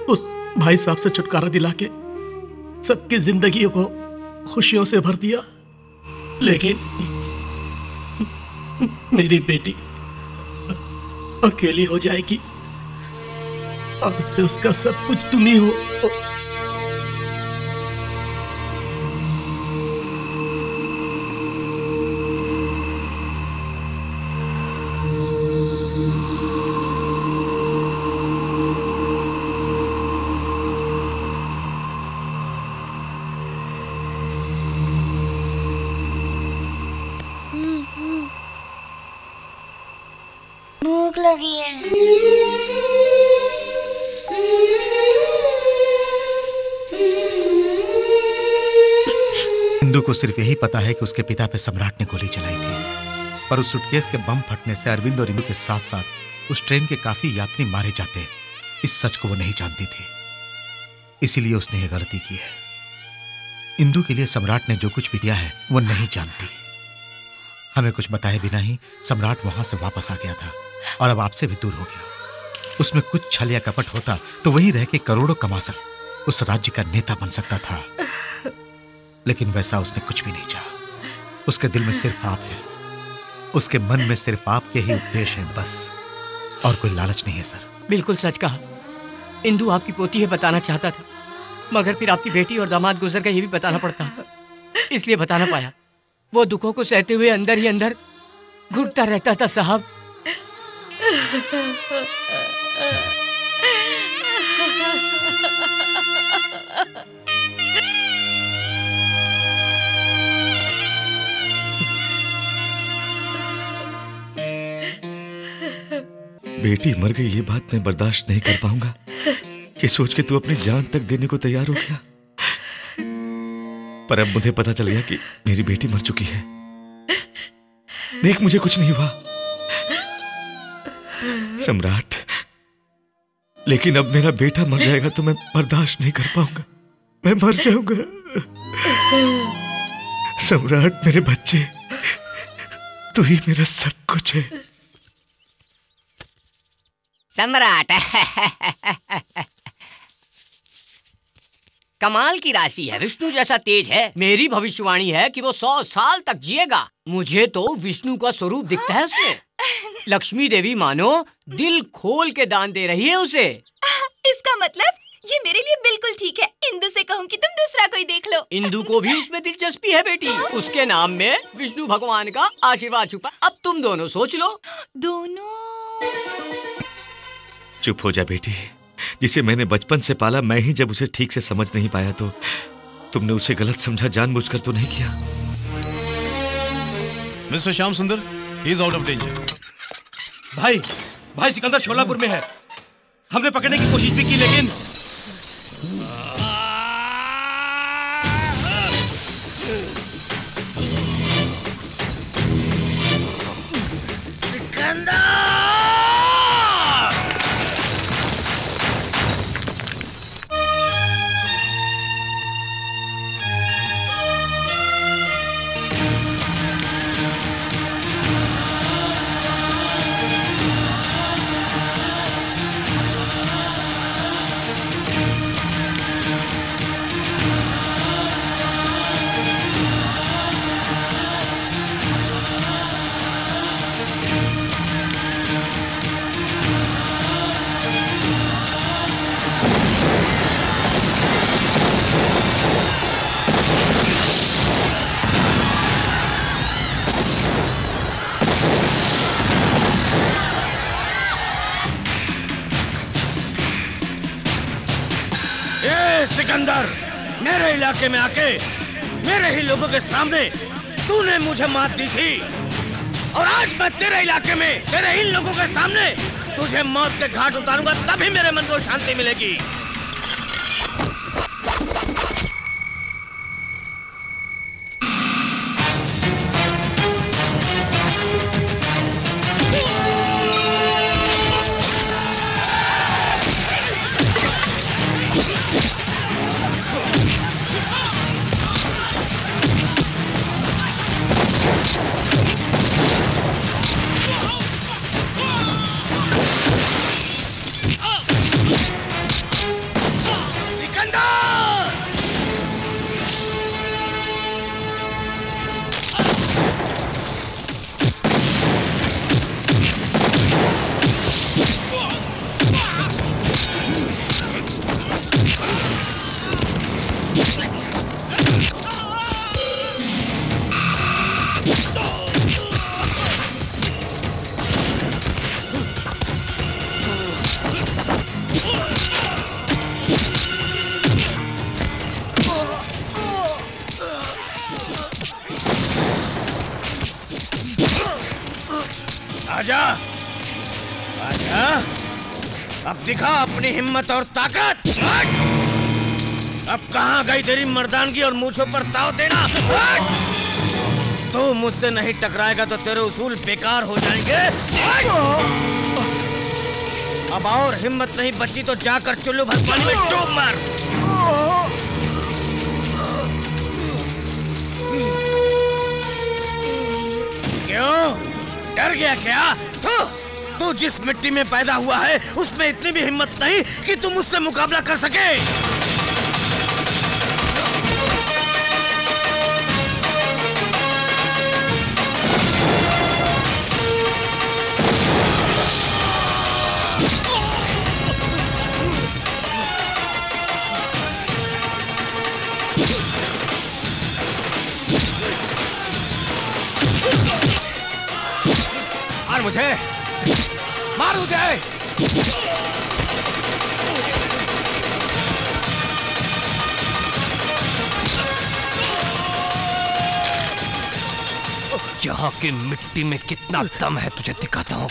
उस भाई साहब से छुटकारा दिला के सबकी जिंदगियों को खुशियों से भर दिया, लेकिन मेरी बेटी अकेली हो जाएगी। आज से उसका सब कुछ तुम ही हो। भूख लगी है। इंदु को सिर्फ यही पता है कि उसके पिता पे सम्राट ने गोली चलाई थी, पर उस सूटकेस के बम फटने से अरविंद और इंदु के साथ साथ उस ट्रेन के काफी यात्री मारे जाते। इस सच को वो नहीं जानती थी, इसीलिए उसने ये गलती की है। इंदु के लिए सम्राट ने जो कुछ भी किया है वो नहीं जानती। हमें कुछ बताए बिना ही सम्राट वहां से वापस आ गया था और अब आपसे भी दूर हो गया। उसमें कुछ छल या कपट होता तो वहीं रह के करोड़ों कमा सकता, उस राज्य का नेता बन सकता था, लेकिन वैसा उसने कुछ भी नहीं चाहा। उसके दिल में सिर्फ आप है, उसके मन में सिर्फ आपके ही उपदेश हैं बस, और कोई लालच नहीं है सर। बिल्कुल सच कहा। इंदु आपकी पोती है बताना चाहता था, मगर फिर आपकी बेटी और दामाद गुजर गए ये भी बताना पड़ता, इसलिए बता ना पाया। वो दुखों को सहते हुए अंदर ही अंदर घुटता रहता था साहब। बेटी मर गई ये बात मैं बर्दाश्त नहीं कर पाऊंगा। ये सोच के तू अपनी जान तक देने को तैयार हो गया, पर अब मुझे पता चल गया कि मेरी बेटी मर चुकी है। देख मुझे कुछ नहीं हुआ सम्राट, लेकिन अब मेरा बेटा मर जाएगा तो मैं बर्दाश्त नहीं कर पाऊंगा, मैं मर जाऊंगा। सम्राट मेरे बच्चे, तू ही मेरा सब कुछ है। सम्राट कमाल की राशि है, विष्णु जैसा तेज है। मेरी भविष्यवाणी है कि वो 100 साल तक जिएगा। मुझे तो विष्णु का स्वरूप दिखता है उसमें। लक्ष्मी देवी मानो दिल खोल के दान दे रही है उसे। इसका मतलब ये मेरे लिए बिल्कुल ठीक है। इंदु से कहूँ कि तुम दूसरा कोई देख लो। इंदु को भी उसमें दिलचस्पी है बेटी, उसके नाम में विष्णु भगवान का आशीर्वाद छुपा। अब तुम दोनों सोच लो। दोनों? चुप हो जा बेटी, जिसे मैंने बचपन से पाला, मैं ही जब उसे ठीक से समझ नहीं पाया तो तुमने उसे गलत समझा, जानबूझकर तो नहीं किया। मिस्टर श्याम सुंदर, he is out of danger. भाई सिकंदर शोलापुर में है। हमने पकड़ने की कोशिश भी की लेकिन सिकंदर, मेरे इलाके में आके मेरे ही लोगों के सामने तूने मुझे मात दी थी, और आज मैं तेरे इलाके में तेरे इन लोगों के सामने तुझे मौत के घाट उतारूंगा, तभी मेरे मन को शांति मिलेगी। आजा, आजा, अब दिखा अपनी हिम्मत और ताकत। अब कहाँ गई तेरी मर्दानगी और मूंछों पर ताव देना? तू मुझसे नहीं टकराएगा तो तेरे उसूल बेकार हो जाएंगे। अब और हिम्मत नहीं बची तो जाकर चुल्लू भर पानी में डूब मर। डर गया क्या? तू जिस मिट्टी में पैदा हुआ है उसमें इतनी भी हिम्मत नहीं कि तुम मुझसे मुकाबला कर सके। मार मुझे, मार मुझे। यहाँ की मिट्टी में कितना दम है तुझे दिखाता हूँ।